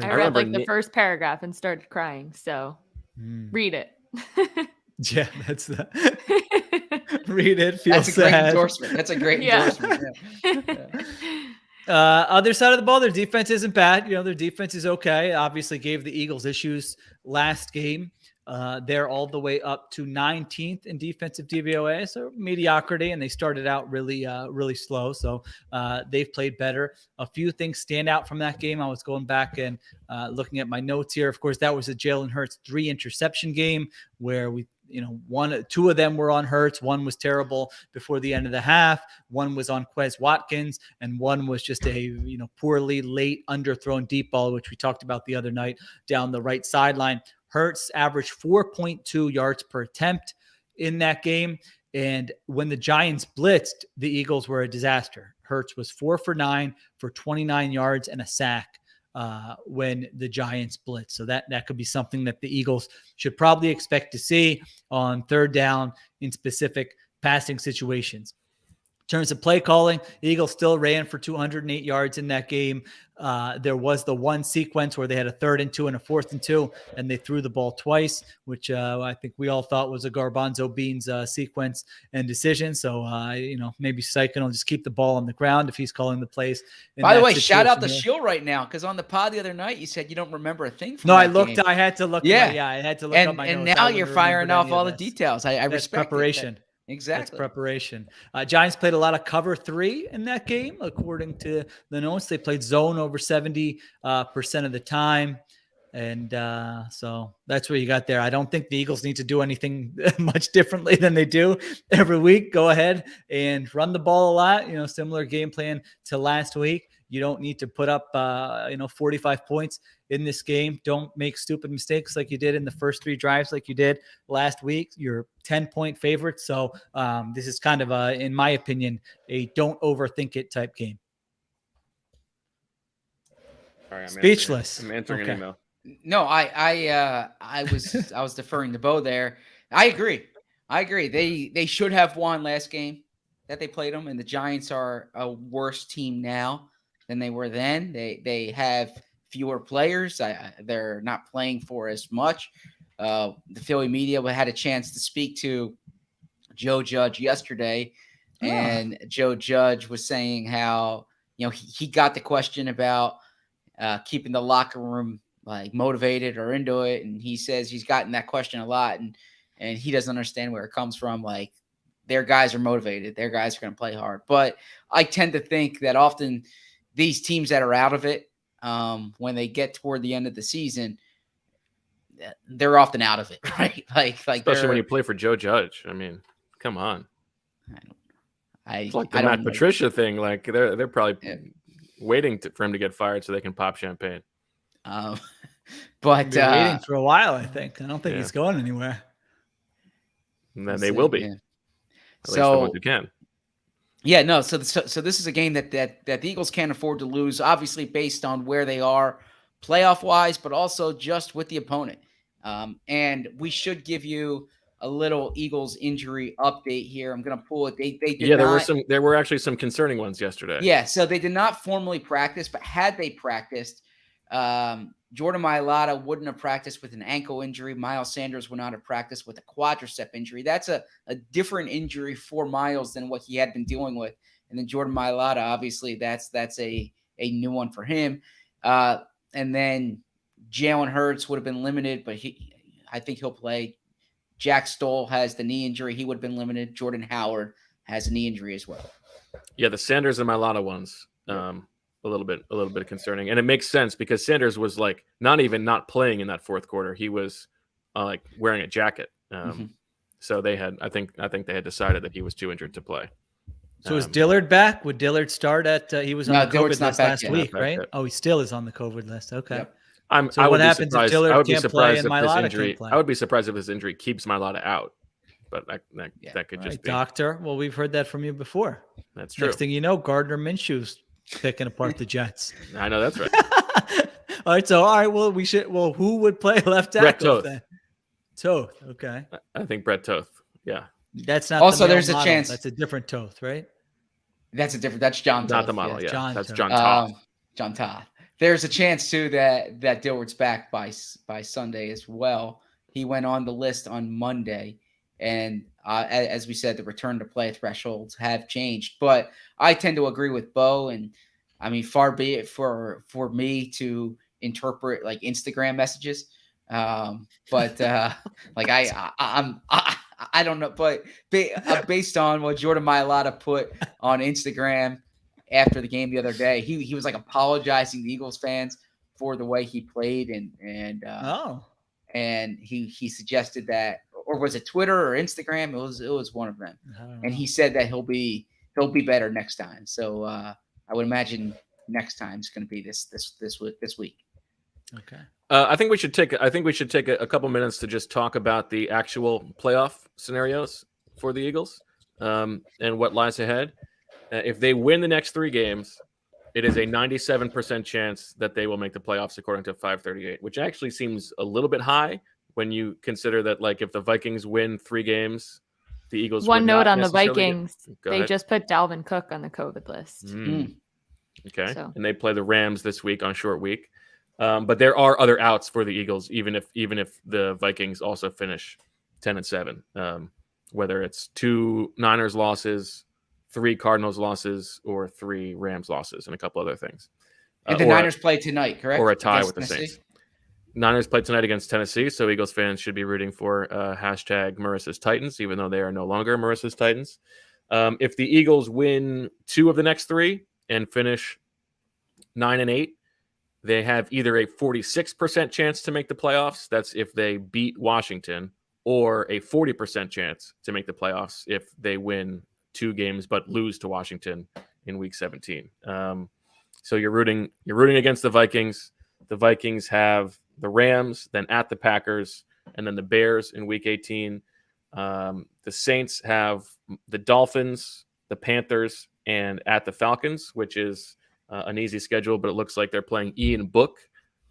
I read the first paragraph and started crying. So read it. Yeah, that's the read it. Feel that's sad. Great endorsement. That's a great endorsement. Yeah. Other side of the ball, their defense isn't bad. Their defense is okay. Obviously gave the Eagles issues last game. They're all the way up to 19th in defensive DVOA, so mediocrity, and they started out really slow. So they've played better. A few things stand out from that game. I was going back and looking at my notes here. Of course, that was a Jalen Hurts 3 interception game where two of them were on Hurts. One was terrible before the end of the half. One was on Quez Watkins, and one was just a poorly late underthrown deep ball, which we talked about the other night down the right sideline. Hurts averaged 4.2 yards per attempt in that game. And when the Giants blitzed, the Eagles were a disaster. Hurts was 4 for 9 for 29 yards and a sack when the Giants blitz. So that could be something that the Eagles should probably expect to see on third down in specific passing situations. In terms of play calling, the Eagles still ran for 208 yards in that game. There was the one sequence where they had a 3rd and 2 and a 4th and 2, and they threw the ball twice, which I think we all thought was a garbanzo beans sequence and decision. So, maybe Sykin will just keep the ball on the ground if he's calling the plays. By the way, shout out to Sheil right now, because on the pod the other night, you said you don't remember a thing from that game. I had to look. Yeah, I had to look up my notes. And now you're firing off all the details. I respect preparation. Exactly. That's preparation. Giants played a lot of cover 3 in that game. According to the notes, they played zone over 70% of the time. And so that's what you got there. I don't think the Eagles need to do anything much differently than they do every week. Go ahead and run the ball a lot, similar game plan to last week. You don't need to put up, 45 points in this game. Don't make stupid mistakes like you did in the first 3 drives like you did last week. You're 10-point favorite. So this is kind of, in my opinion, a don't overthink it type game. Sorry, Speechless. I'm answering an email. No, I was deferring to Bo there. I agree. I agree. They should have won last game that they played them, and the Giants are a worse team now than they were then. They have fewer players. They're not playing for as much. The Philly media had a chance to speak to Joe Judge yesterday, and Joe Judge was saying how he got the question about keeping the locker room like motivated or into it, and he says he's gotten that question a lot, and he doesn't understand where it comes from. Like, their guys are motivated, their guys are going to play hard, but I tend to think that often these teams that are out of it, when they get toward the end of the season, they're often out of it, right? Like especially when you play for Joe Judge. I mean, come on. It's like the Matt Patricia thing. Like they're probably waiting for him to get fired so they can pop champagne. But waiting for a while, I think. I don't think he's going anywhere. And then they will be. Yeah. At least the ones who can. Yeah, no. So this is a game that the Eagles can't afford to lose. Obviously, based on where they are playoff wise, but also just with the opponent. And we should give you a little Eagles injury update here. I'm going to pull it. They did there were actually some concerning ones yesterday. Yeah, so they did not formally practice, but had they practiced, Jordan Mailata wouldn't have practiced with an ankle injury. Miles Sanders would not have practiced with a quadricep injury. That's a different injury for Miles than what he had been dealing with. And then Jordan Mailata, obviously, that's a new one for him. And then Jalen Hurts would have been limited, but I think he'll play. Jack Stoll has the knee injury. He would have been limited. Jordan Howard has a knee injury as well. Yeah, the Sanders and Mailata ones, a little bit concerning. And it makes sense because Sanders was like not playing in that fourth quarter. He was like wearing a jacket. So I think they had decided that he was too injured to play. So is Dillard back? Would Dillard start at he was on the COVID list last week, right? Yet. Oh, he still is on the COVID list. Okay. Yep. So what happens if Dillard can't play and Mailata can't play? I would be surprised if his injury keeps Mailata out, but that could just be. Doctor, well, we've heard that from you before. That's true. Next thing you know, Gardner Minshew's picking apart the Jets. I know that's right. All right. Well, who would play left tackle then? Toth. Okay. I think Brett Toth. Yeah. That's not also. The there's model. A chance that's a different Toth, right? That's John Toth. Not the model. Yeah. That's Toth. John Toth. John Toth. There's a chance too that Dillard's back by Sunday as well. He went on the list on Monday, and as we said, the return to play thresholds have changed. But I tend to agree with Bo, and I mean, far be it for me to interpret like Instagram messages, but like I don't know, but based on what Jordan Mailata put on Instagram after the game the other day, he was like apologizing to Eagles fans for the way he played, and he suggested that, or was it Twitter or Instagram? It was one of them, and he said that he'll be better next time. So I would imagine next time is going to be this week. Okay. I think we should take a couple minutes to just talk about the actual playoff scenarios for the Eagles and what lies ahead. If they win the next 3 games, it is a 97% chance that they will make the playoffs according to 538, which actually seems a little bit high when you consider that, like, if the Vikings win 3 games, the Eagles. One note on the Vikings, they just put Dalvin Cook on the COVID list. Okay, and they play the Rams this week on short week. But there are other outs for the Eagles, even if the Vikings also finish 10-7, whether it's 2 Niners losses, 3 Cardinals losses, or 3 Rams losses, and a couple other things. And the Niners play tonight, correct? Or a tie with the Saints. Niners play tonight against Tennessee, so Eagles fans should be rooting for hashtag Marissa's Titans, even though they are no longer Marissa's Titans. If the Eagles win 2 of the next 3 and finish 9-8, they have either a 46% chance to make the playoffs. That's if they beat Washington, or a 40% chance to make the playoffs if they win 2 games but lose to Washington in week 17. So you're rooting against the Vikings. The Vikings have the Rams, then at the Packers, and then the Bears in week 18. The Saints have the Dolphins, the Panthers, and at the Falcons, which is an easy schedule, but it looks like they're playing Ian Book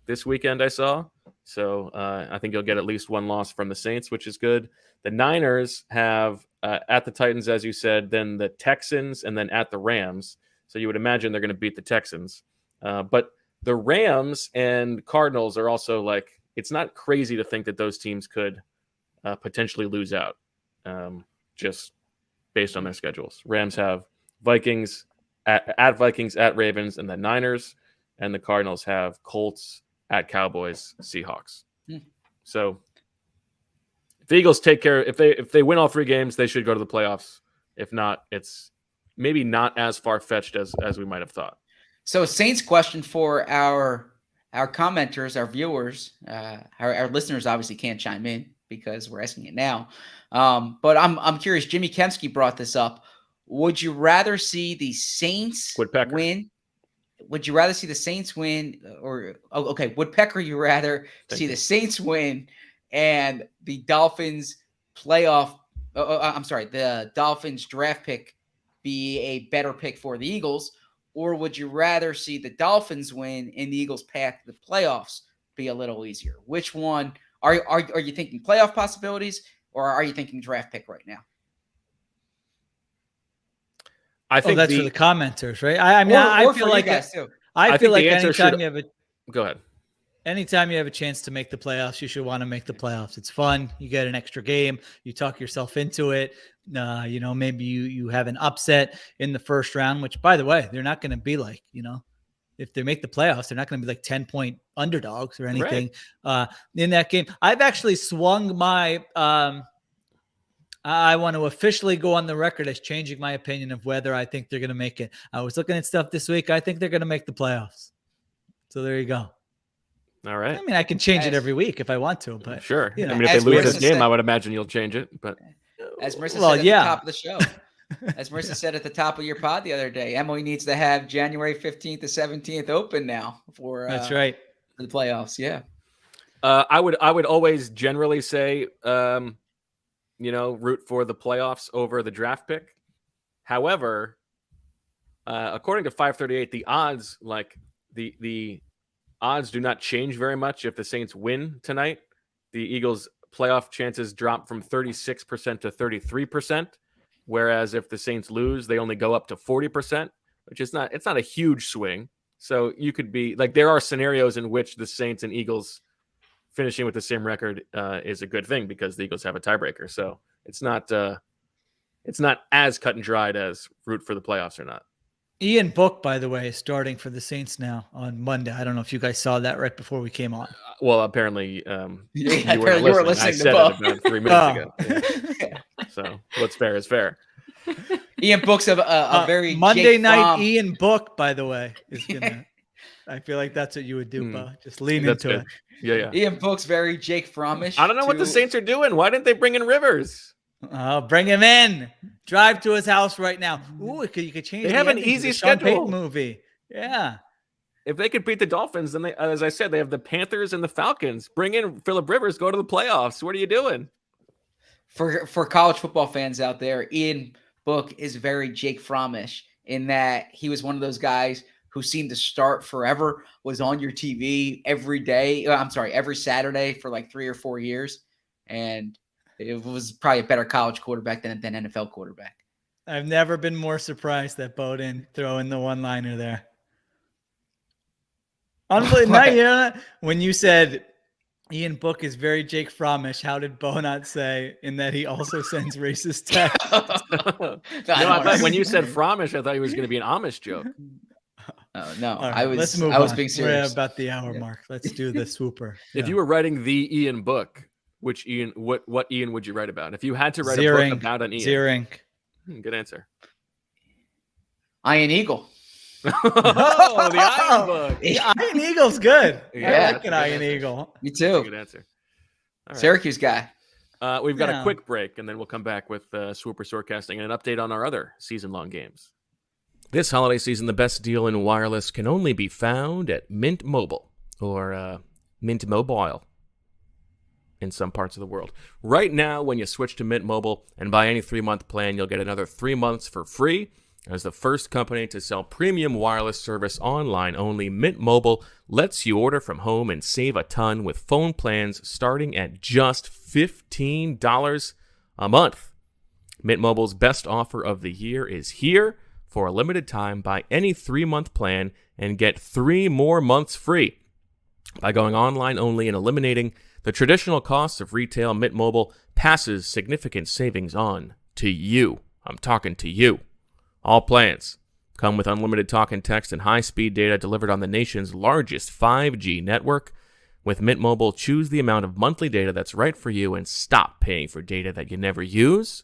this weekend, I saw. So I think you'll get at least one loss from the Saints, which is good. The Niners have at the Titans, as you said, then the Texans, and then at the Rams. So you would imagine they're going to beat the Texans. But the Rams and Cardinals are also like, it's not crazy to think that those teams could potentially lose out just based on their schedules. Rams have Vikings at Vikings, at Ravens, and then Niners. And the Cardinals have Colts, at Cowboys, Seahawks. So if the Eagles take care, if they win all 3 games, they should go to the playoffs. If not, it's maybe not as far-fetched as we might have thought. So Saints question for our commenters, our viewers, our listeners obviously can't chime in because we're asking it now. But I'm curious. Jimmy Kemsky brought this up. Would you rather see the Saints win? Would you rather see the Saints win, or Woodpecker? You rather see the Saints win and the Dolphins the Dolphins draft pick be a better pick for the Eagles, or would you rather see the Dolphins win and the Eagles' path to the playoffs be a little easier? Which one are you thinking? Playoff possibilities, or are you thinking draft pick right now? I think that's for the commenters, right? I feel like anytime you have go ahead. Anytime you have a chance to make the playoffs, you should want to make the playoffs. It's fun. You get an extra game. You talk yourself into it. Maybe you have an upset in the first round, which, by the way, they're not going to be like, if they make the playoffs, they're not going to be like 10-point underdogs or anything in that game. I've actually swung my I want to officially go on the record as changing my opinion of whether I think they're going to make it. I was looking at stuff this week. I think they're going to make the playoffs. So there you go. All right. I mean, I can change it every week if I want to, but sure. I mean, if they lose this game, I would imagine you'll change it. But as Marissa said at the top of the show, as Marissa said at the top of your pod the other day, Emily needs to have January 15th to 17th open now for that's right, for the playoffs. Yeah. I would always generally say root for the playoffs over the draft pick. However, according to 538, the odds, the odds do not change very much if the Saints win tonight. The Eagles' playoff chances drop from 36% to 33%, whereas if the Saints lose, they only go up to 40%, which is it's not a huge swing. So you could be like, there are scenarios in which the Saints and Eagles finishing with the same record is a good thing because the Eagles have a tiebreaker. So it's not as cut and dried as root for the playoffs or not. Ian Book, by the way, is starting for the Saints now on Monday. I don't know if you guys saw that right before we came on. Well, apparently you were listening I to said Book. it about 3 minutes ago. Yeah. So what's fair is fair. Ian Book's a very Monday Jake night. Fromm. Ian Book, by the way, is gonna. I feel like that's what you would do, Bo. Just lean into good. it. Yeah. Ian Book's very Jake Frommish. I don't know what the Saints are doing. Why didn't they bring in Rivers? Oh, bring him in. Drive to his house right now. Ooh, you could change. They have an ending to easy the Sean schedule. Payton movie. Yeah. If they could beat the Dolphins, then as I said, they have the Panthers and the Falcons. Bring in Phillip Rivers. Go to the playoffs. What are you doing? For college football fans out there, Ian Book is very Jake Frommish in that he was one of those guys who seemed to start forever, was on your TV every Saturday for like 3 or 4 years. And it was probably a better college quarterback than NFL quarterback. I've never been more surprised that Bo didn't throw in the one-liner there. When you said Ian Book is very Jake Frommish, how did Bo not say in that he also sends racist texts? I thought when you said Frommish, I thought he was going to be an Amish joke. Oh, no, right, I was being serious. We're about the hour mark. Let's do the swooper. If you were writing the Ian book, which Ian, what Ian would you write about? If you had to write a book about an Ian. Zerink. Good answer. Iron Eagle. Oh, the Iron book. The Iron Eagle's good. Yeah. I like an Iron Eagle. Me too. Good answer. All right. Syracuse guy. We've got a quick break, and then we'll come back with Swooper Soarcasting and an update on our other season-long games. This holiday season, the best deal in wireless can only be found at Mint Mobile, or Mint Mobile in some parts of the world. Right now, when you switch to Mint Mobile and buy any 3-month plan, you'll get another 3 months for free, As the first company to sell premium wireless service online only, Mint Mobile lets you order from home and save a ton with phone plans starting at just $15 a month. Mint Mobile's best offer of the year is here. For a limited time, buy any 3-month plan and get 3 more months free. By going online only and eliminating the traditional costs of retail, Mint Mobile passes significant savings on to you. I'm talking to you. All plans come with unlimited talk and text and high-speed data delivered on the nation's largest 5G network. With Mint Mobile, choose the amount of monthly data that's right for you and stop paying for data that you never use.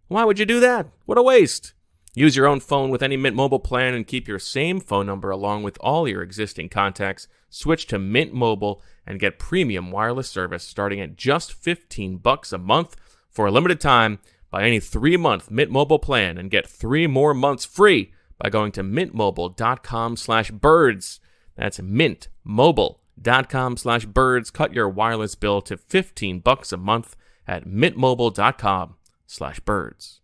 Why would you do that? What a waste. Use your own phone with any Mint Mobile plan and keep your same phone number along with all your existing contacts. Switch to Mint Mobile and get premium wireless service starting at just $15 a month for a limited time. Buy any 3-month Mint Mobile plan and get 3 more months free by going to mintmobile.com/birds. That's mintmobile.com/birds. Cut your wireless bill to $15 a month at mintmobile.com/birds.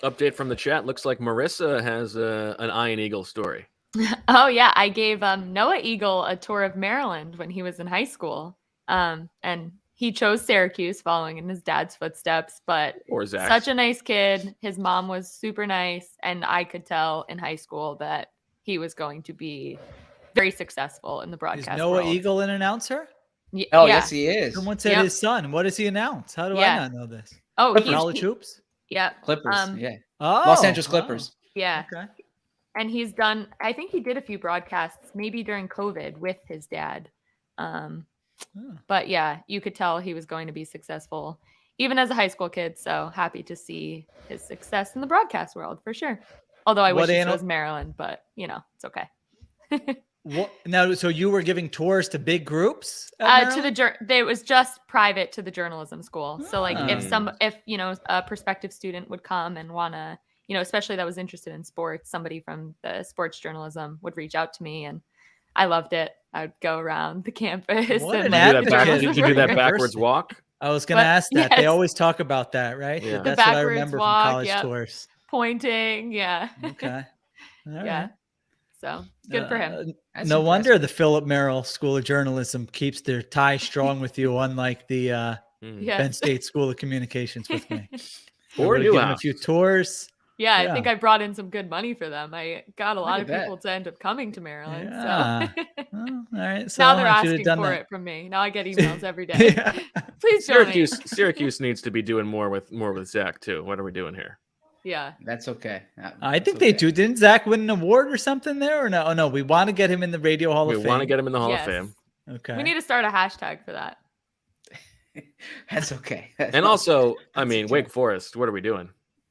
Update from the chat. Looks like Marissa has an Iron Eagle story. Oh, yeah. I gave Noah Eagle a tour of Maryland when he was in high school. And he chose Syracuse following in his dad's footsteps, but such a nice kid. His mom was super nice. And I could tell in high school that he was going to be very successful in the broadcast Is Noah world. Eagle an announcer? Yes, he is. Someone said his son. What does he announce? How do I not know this? Oh, college hoops? Yeah. Clippers. Oh, Los Angeles Clippers. Yeah. Okay. And he's done, I think he did a few broadcasts, maybe during COVID with his dad. But yeah, you could tell he was going to be successful even as a high school kid. So happy to see his success in the broadcast world for sure. Although I wish it was Maryland, but it's okay. Now, so you were giving tours to big groups? It was just private to the journalism school. So like if a prospective student would come and want to, especially that was interested in sports, somebody from the sports journalism would reach out to me and I loved it. I would go around the campus. Did you do that backwards walk? I was going to ask that. Yes. They always talk about that, right? Yeah. That's what I remember from college tours. Pointing. Yeah. Okay. All yeah. Right. So good for him. No wonder the Philip Merrill School of Journalism keeps their tie strong with you, unlike the Penn State School of Communications with me. Or given a few tours. Yeah, I think I brought in some good money for them. I got a lot of people to end up coming to Maryland. Yeah. So all right. So now they're asking for it from me. Now I get emails every day. Please Syracuse needs to be doing more with Zach too. What are we doing here? Yeah, that's okay. I think they do. Didn't Zach win an award or something there? Or no? Oh, no, we want to get him in the Radio Hall of Fame. We want to get him in the Hall of Fame. Okay. We need to start a hashtag for that. That's okay. And also, Wake Forest. What are we doing?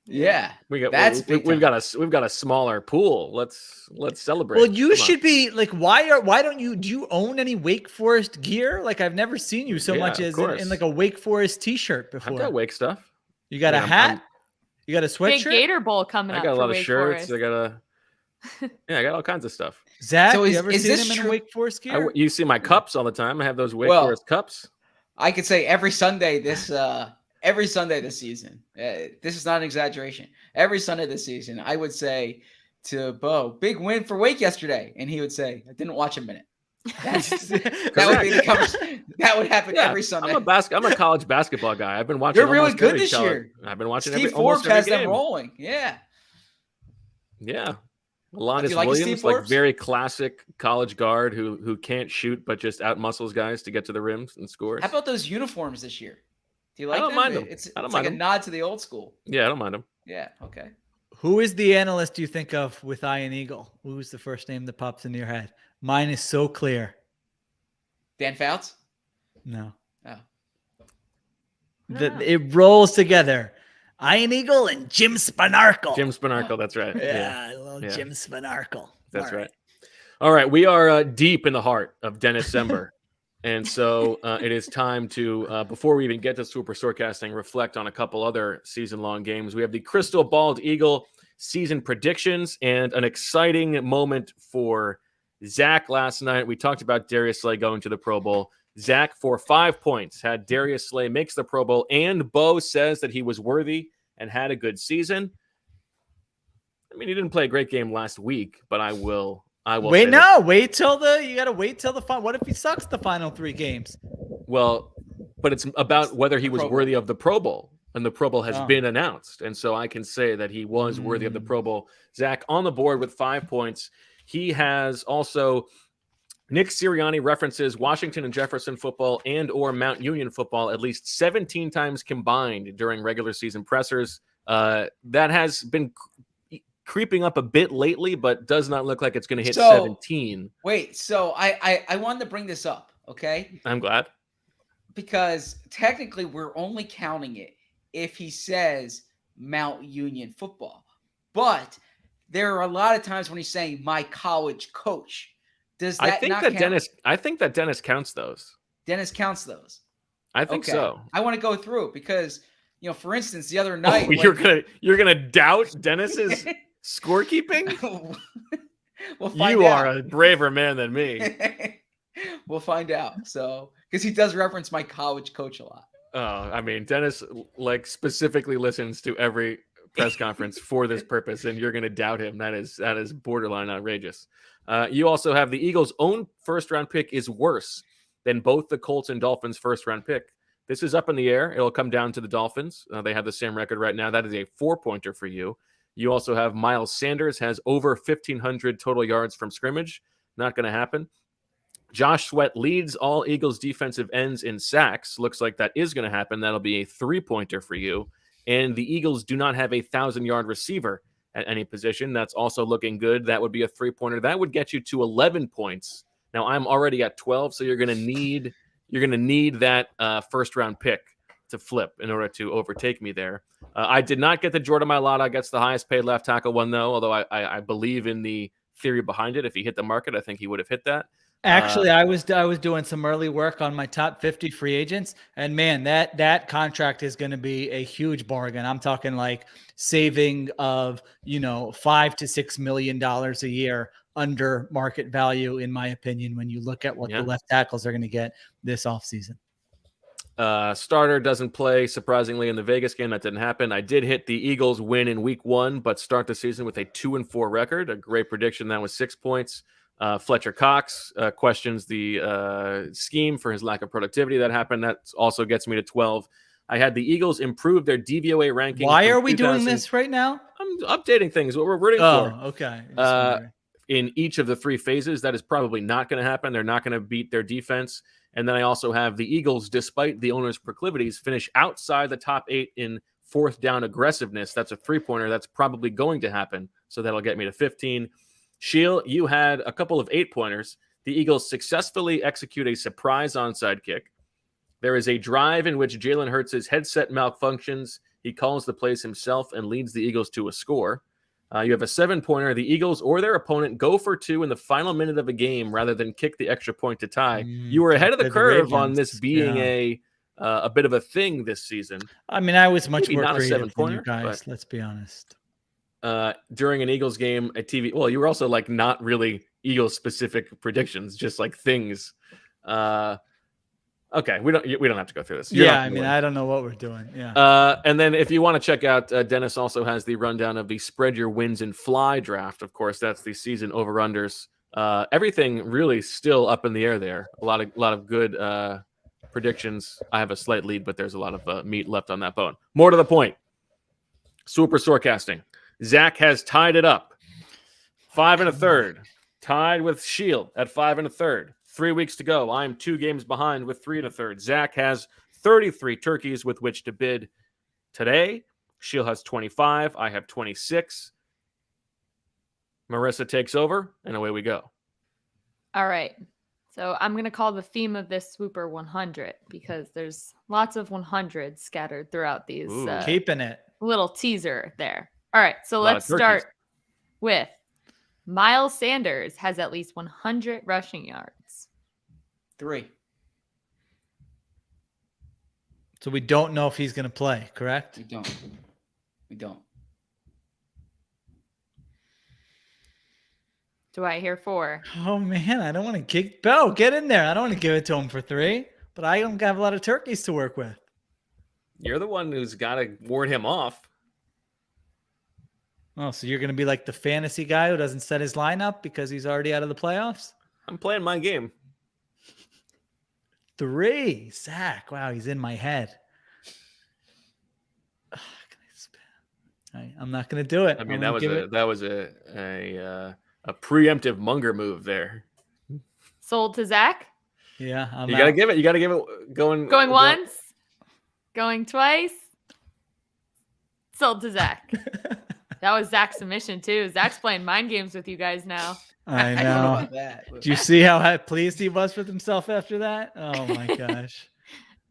Yeah, we've got a smaller pool. Let's celebrate. Well, you should be like, why don't you? Do you own any Wake Forest gear? Like I've never seen you so much as in like a Wake Forest T-shirt before. I've got Wake stuff. You got a hat. You got a sweatshirt? Big Gator Bowl coming up. I got a lot of shirts. Forest. I got all kinds of stuff. Zach, you ever seen him in a Wake Forest gear? You see my cups all the time. I have those Wake Forest cups. I could say every Sunday this season. This is not an exaggeration. Every Sunday this season, I would say to Bo, "Big win for Wake yesterday," and he would say, "I didn't watch a minute." That would be the conversation. That would happen every Sunday. I'm a college basketball guy. I've been watching. You're really good this year. I've been watching. Steve Forbes has them rolling. Yeah. Alonnis Williams, like very classic college guard who can't shoot but just out muscles guys to get to the rims and scores. How about those uniforms this year? Do you like them? I don't mind them. It's like a nod to the old school. Yeah, I don't mind them. Yeah. Okay. Who is the analyst you think of with Iron Eagle? Who's the first name that pops into your head? Mine is so clear. Dan Fouts? No. Oh. It rolls together. Iron Eagle and Jim Spanarkel. Jim Spanarkel, that's right. Yeah. Jim Spanarkel. That's right. All right, we are deep in the heart of December. And so it is time to, before we even get to Swooper Soarcasting, reflect on a couple other season-long games. We have the Crystal Bald Eagle season predictions and an exciting moment for Zach last night. We talked about Darius Slay going to the Pro Bowl. Zach, for 5 points, had Darius Slay makes the Pro Bowl, and Bo says that he was worthy and had a good season. I mean, he didn't play a great game last week, but I will wait. No, wait till you got to wait till the final. What if he sucks the final 3 games? Well, but it's about whether he was worthy of the Pro Bowl, and the Pro Bowl has been announced. And so I can say that he was worthy of the Pro Bowl. Zach on the board with 5 points. He has also Nick Sirianni references Washington and Jefferson football and or Mount Union football at least 17 times combined during regular season pressers. That has been creeping up a bit lately, but does not look like it's going to hit 17. Wait, so I wanted to bring this up, okay? I'm glad. Because technically we're only counting it if he says Mount Union football. But there are a lot of times when he's saying my college coach. Does that not count? I think that Dennis counts those. Dennis counts those. I think so. I want to go through because, for instance, the other night you're gonna doubt Dennis's scorekeeping? We'll find you out. are a braver man than me. We'll find out. So, because he does reference my college coach a lot. Oh, I mean, Dennis specifically listens to every press conference for this purpose, and you're going to doubt him. That is borderline outrageous. You also have the Eagles' own first-round pick is worse than both the Colts and Dolphins' first-round pick. This is up in the air. It'll come down to the Dolphins. They have the same record right now. That is a 4-pointer for you. You also have Miles Sanders has over 1,500 total yards from scrimmage. Not going to happen. Josh Sweat leads all Eagles defensive ends in sacks. Looks like that is going to happen. That'll be a 3-pointer for you. And the Eagles do not have a 1,000-yard receiver at any position. That's also looking good. That would be a 3-pointer. That would get you to 11 points. Now I'm already at 12, so you're going to need that first-round pick to flip in order to overtake me there. I did not get the Jordan Mailata gets the highest paid left tackle one, though, although I believe in the theory behind it. If he hit the market, I think he would have hit that. Actually, I was doing some early work on my top 50 free agents, and man, that contract is going to be a huge bargain. I'm talking like saving of $5 to $6 million a year under market value, in my opinion, when you look at what the left tackles are going to get this offseason. Starter doesn't play, surprisingly, in the Vegas game. That didn't happen. I did hit the Eagles win in week 1, but start the season with a 2-4 record. A great prediction. That was 6 points. Fletcher Cox questions the scheme for his lack of productivity. That happened. That also gets me to 12. I had the Eagles improve their DVOA ranking. Why are we doing this right now? I'm updating things. What we're rooting for. Oh, okay. In each of the 3 phases, that is probably not going to happen. They're not going to beat their defense. And then I also have the Eagles, despite the owner's proclivities, finish outside the top 8 in 4th down aggressiveness. That's a 3-pointer. That's probably going to happen. So that'll get me to 15. Sheil, you had a couple of 8-pointers. The Eagles successfully execute a surprise onside kick. There is a drive in which Jalen Hurts' headset malfunctions. He calls the plays himself and leads the Eagles to a score. You have a 7-pointer. The Eagles or their opponent go for 2 in the final minute of a game rather than kick the extra point to tie. You were ahead of the curve on this being a bit of a thing this season. I mean, I was much Maybe more not creative a 7-pointer, than you guys. but Let's be honest. During an Eagles game at TV, well, you were also like not really Eagles specific predictions, just like things. Okay, we don't have to go through this. I don't know what we're doing. Yeah. And then if you want to check out, Dennis also has the rundown of the spread your wins and fly draft. Of course, that's the season over-unders. Everything really still up in the air there. A lot of good predictions. I have a slight lead, but there's a lot of meat left on that bone. More to the point. Swooper Soarcasting. Zach has tied it up. 5 1/3. Tied with Sheil at 5 1/3. 3 weeks to go. I'm 2 games behind with 3 1/3. Zach has 33 turkeys with which to bid today. Sheil has 25. I have 26. Marissa takes over, and away we go. All right. So I'm going to call the theme of this Swooper 100 because there's lots of 100s scattered throughout these. Keeping it. Little teaser there. All right. So let's start with Miles Sanders has at least 100 rushing yards. 3. So we don't know if he's going to play, correct? We don't. Do I hear 4? Oh, man. I don't want to kick. Bo, get in there. I don't want to give it to him for 3, but I don't have a lot of turkeys to work with. You're the one who's got to ward him off. Oh, so you're going to be like the fantasy guy who doesn't set his lineup because he's already out of the playoffs? I'm playing my game. 3. Zach. Wow, he's in my head. I'm not going to do it. I mean, that was a preemptive Munger move there. Sold to Zach. Yeah, you gotta give it. You gotta give it going once, going twice. Sold to Zach. That was Zach's submission too. Zach's playing mind games with you guys now. I know. I don't know about that. Do you see how pleased he was with himself after that? Oh my gosh.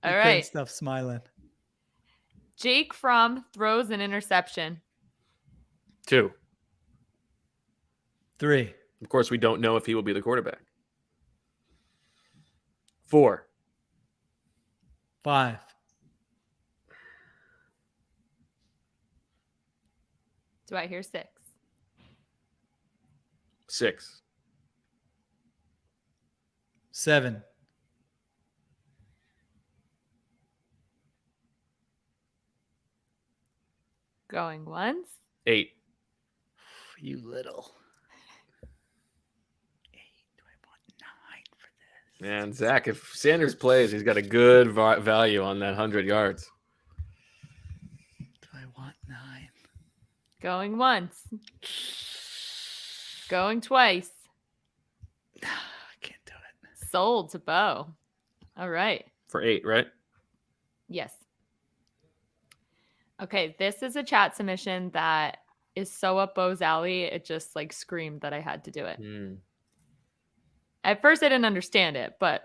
All right. Stop smiling. Jake Fromm throws an interception. 2. 3. Of course, we don't know if he will be the quarterback. 4. 5. Do I hear 6? 6. 7. Going once. 8. You little. 8. Do I want 9 for this? Man, Zach, if Sanders plays, he's got a good value on that 100 yards. Do I want 9? Going once. Going twice. I can't do it. Sold to Bo. All right. For 8, right? Yes. Okay, this is a chat submission that is so up Bo's alley. It just like screamed that I had to do it. At first, I didn't understand it, but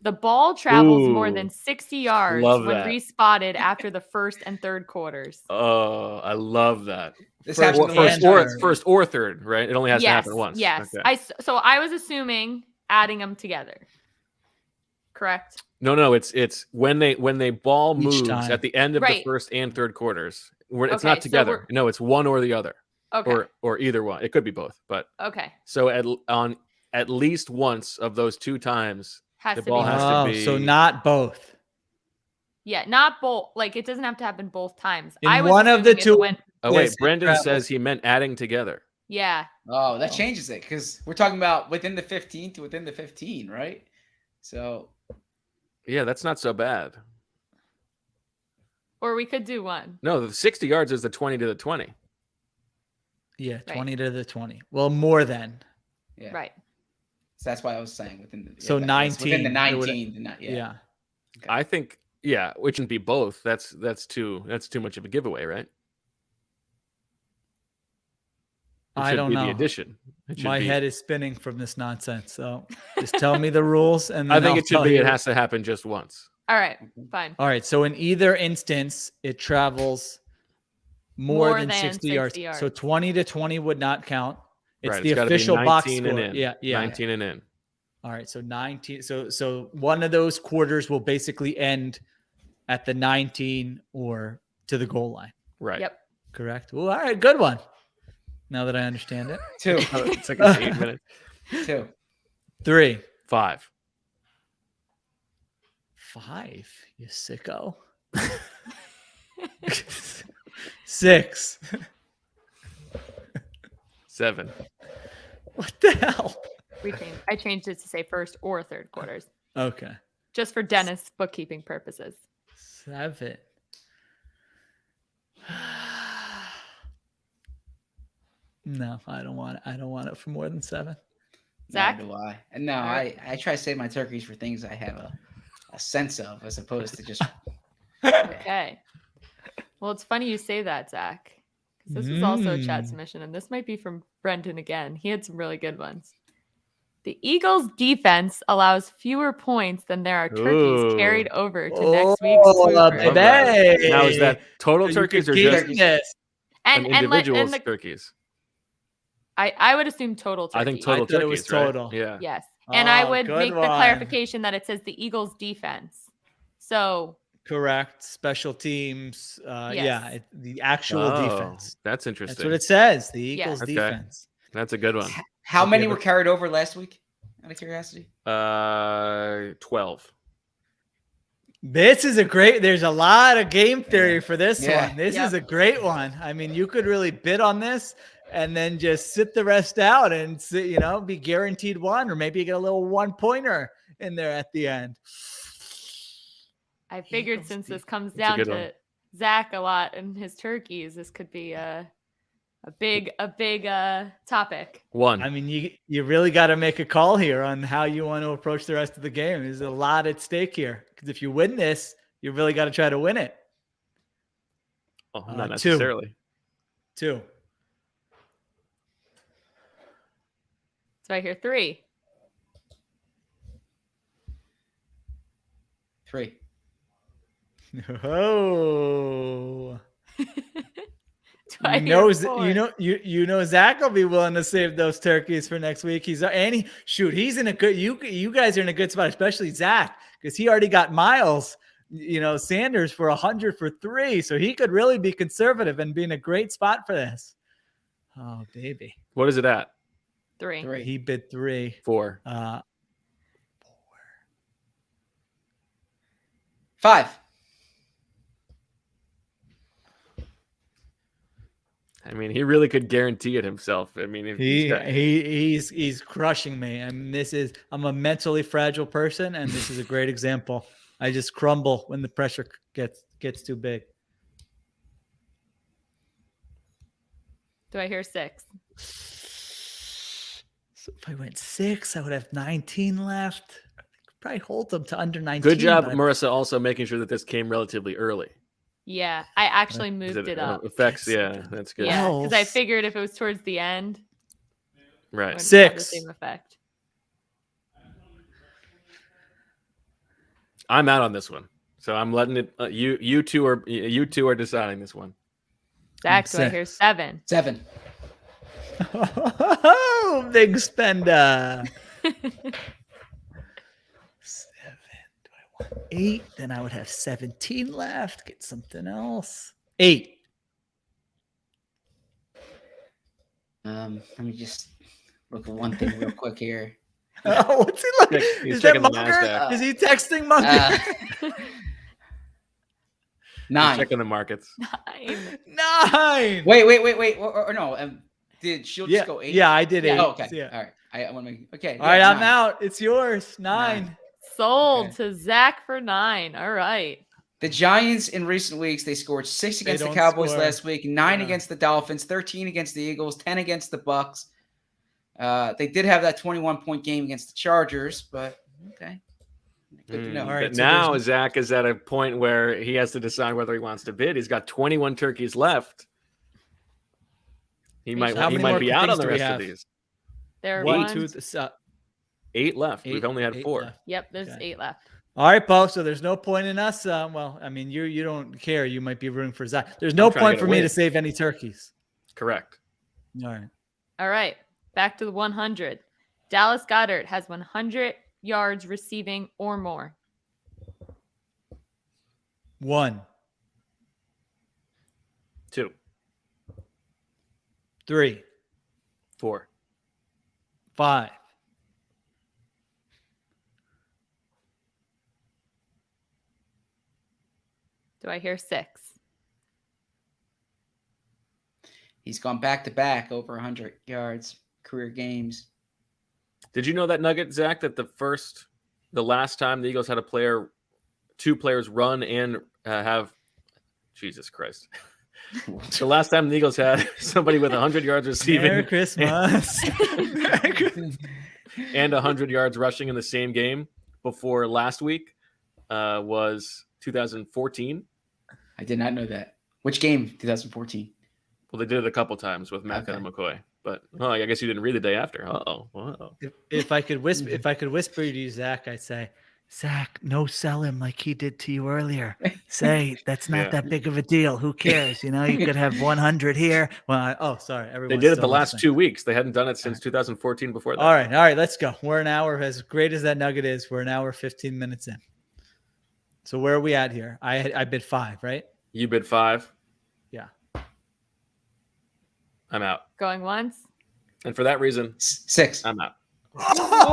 the ball travels more than 60 yards when respotted after the first and third quarters. Oh, I love that. This First or third, right? It only has to happen once. Yes. Okay. So I was assuming adding them together. Correct? No. It's when they ball moves at the end of the Right. first and third quarters. It's Okay, not so together. No, it's one or the other. Okay. Or either one. It could be both, but Okay. so at least once of those 2 times, Has the to ball be has both. to be. So not both. Yeah, not both. Like it doesn't have to happen both times. In I was one of the assuming it two- went- Oh wait, Yes, it Brendan travels. says he meant adding together. Yeah. Oh, that changes it because we're talking about within the 15 to within the 15, right? So Yeah, that's not so bad. Or we could do one. No, the 60 yards is the 20 to the 20. Yeah, Right. 20 to the 20. Well, more than. yeah, Right. So that's why I was saying within the So within 19, the it 19. Yeah. I think it shouldn't be both. That's too much of a giveaway, right? It I should don't be know. the addition. It should My be- head is spinning from this nonsense. So just tell me the rules, and I then think I'll it should tell be. you. It has to happen just once. All right. Fine. All right. So in either instance, it travels more than 60 yards. So 20 to 20 would not count. It's Right, the gotta be official box 19 score. and in. Yeah. 19 and in. All right. So 19. So one of those quarters will basically end at the 19 or to the goal line. Right. Yep. Correct. Well, all right. Good one. Now that I understand it. 2, It took us 8 minutes. 2. 3. 5. 5. You sicko. 6. 7. What the hell? I changed it to say first or third quarters, Okay. just for Dennis bookkeeping purposes. 7. No, I don't want it. I don't want it for more than 7. Zach? Neither do I. And no, I try to save my turkeys for things I have a sense of, as opposed to just. Okay. Well, it's funny you say that, Zach. 'Cause this is also a chat submission, and this might be from Brendan again. He had some really good ones. The Eagles' defense allows fewer points than there are turkeys carried over to next week's Swooper. baby. Now is that total So you turkeys could or keep just this. And individuals the, turkeys? I would assume total turkeys. I think total I thought it turkeys. was total. Right? Yeah. Yes. And I Oh, would good make the one. clarification that it says the Eagles' defense. So Correct. Special teams. Yes. Yeah, the actual Oh, defense. that's interesting. That's what it says. The Eagles' Yes. Okay. defense. That's a good one. How Okay, many but- were carried over last week? Out of curiosity. 12. This is a great. There's a lot of game theory for this Yeah. one. This is a great one. I mean, you could really bid on this and then just sit the rest out and be guaranteed one, or maybe you get a little 1-pointer in there at the end. I figured since this comes down to Zach a lot and his turkeys, this could be a big topic. One. I mean, you really got to make a call here on how you want to approach the rest of the game. There's a lot at stake here, because if you win this, you really got to try to win it. Oh, not necessarily. 2. So I hear 3. 3. Oh. I You know Zach will be willing to save those turkeys for next week. He's in a good. You guys are in a good spot, especially Zach, because he already got Miles. Sanders for 100 for 3, so he could really be conservative and be in a great spot for this. Oh baby, what is it at? 3. He bid 3. 4. 5. I mean, he really could guarantee it himself. I mean, if he's crushing me. I mean, I'm a mentally fragile person, and this is a great example. I just crumble when the pressure gets too big. Do I hear 6? So if I went 6, I would have 19 left. I could probably hold them to under 19. Good job, Marissa, also making sure that this came relatively early. Yeah, I actually moved it up. Effects, yeah, that's good. Yeah, because I figured if it was towards the end, right, 6. The same effect. I'm out on this one, so I'm letting it. You two are deciding this one. Zach, do I hear 7? 7. Oh, big spender. 8, then I would have 17 left. Get something else. 8. Let me just look at one thing real quick here. Oh, what's he looking? He's Is that checking the Munger? NASDAQ. Is he texting Munger? 9. Checking the markets. 9. Wait. Or no. Did Sheil just go 8? Yeah, I did 8. Oh, okay. Yeah. All right. I want to make. Okay. All right, I'm 9. out. It's yours. 9. Sold to Zach for 9. All right. The Giants in recent weeks, they scored 6 against the Cowboys last week, 9 against the Dolphins, 13 against the Eagles, 10 against the Bucks. They did have that 21-point game against the Chargers, but okay. Good to know. All right, but now Zach is at a point where he has to decide whether he wants to bid. He's got 21 turkeys left. He might be out on the rest of these. There are 8 left. We've only had 4. Left. Yep, there's 8 left. All right, Bo. So there's no point in us. Well, I mean, you don't care. You might be rooting for Zach. There's no point for me to save any turkeys. Correct. All right. Back to the 100. Dallas Goedert has 100 yards receiving or more. 1. 2. 3. 4. 5. Do I hear 6? He's gone back-to-back over 100 yards, career games. Did you know that nugget, Zach, that the last time the Eagles had two players run and have, Jesus Christ. The last time the Eagles had somebody with 100 yards receiving. Merry Christmas. And 100 yards rushing in the same game before last week was 2014. I did not know that. Which game? 2014. Well, they did it a couple times with Matt and McCoy, but I guess you didn't read the day after. If I could whisper to you, Zach, I'd say, Zach, no sell him like he did to you earlier. Say that's not that big of a deal. Who cares? You could have 100 here. Well, sorry, they did it the last 2 weeks. They hadn't done it since 2014 before that. All right, let's go. We're an hour. As great as that nugget is, we're an hour 15 minutes in. So where are we at here? I bid 5, right? You bid 5. Yeah. I'm out. Going once. And for that reason, 6. I'm out. Oh!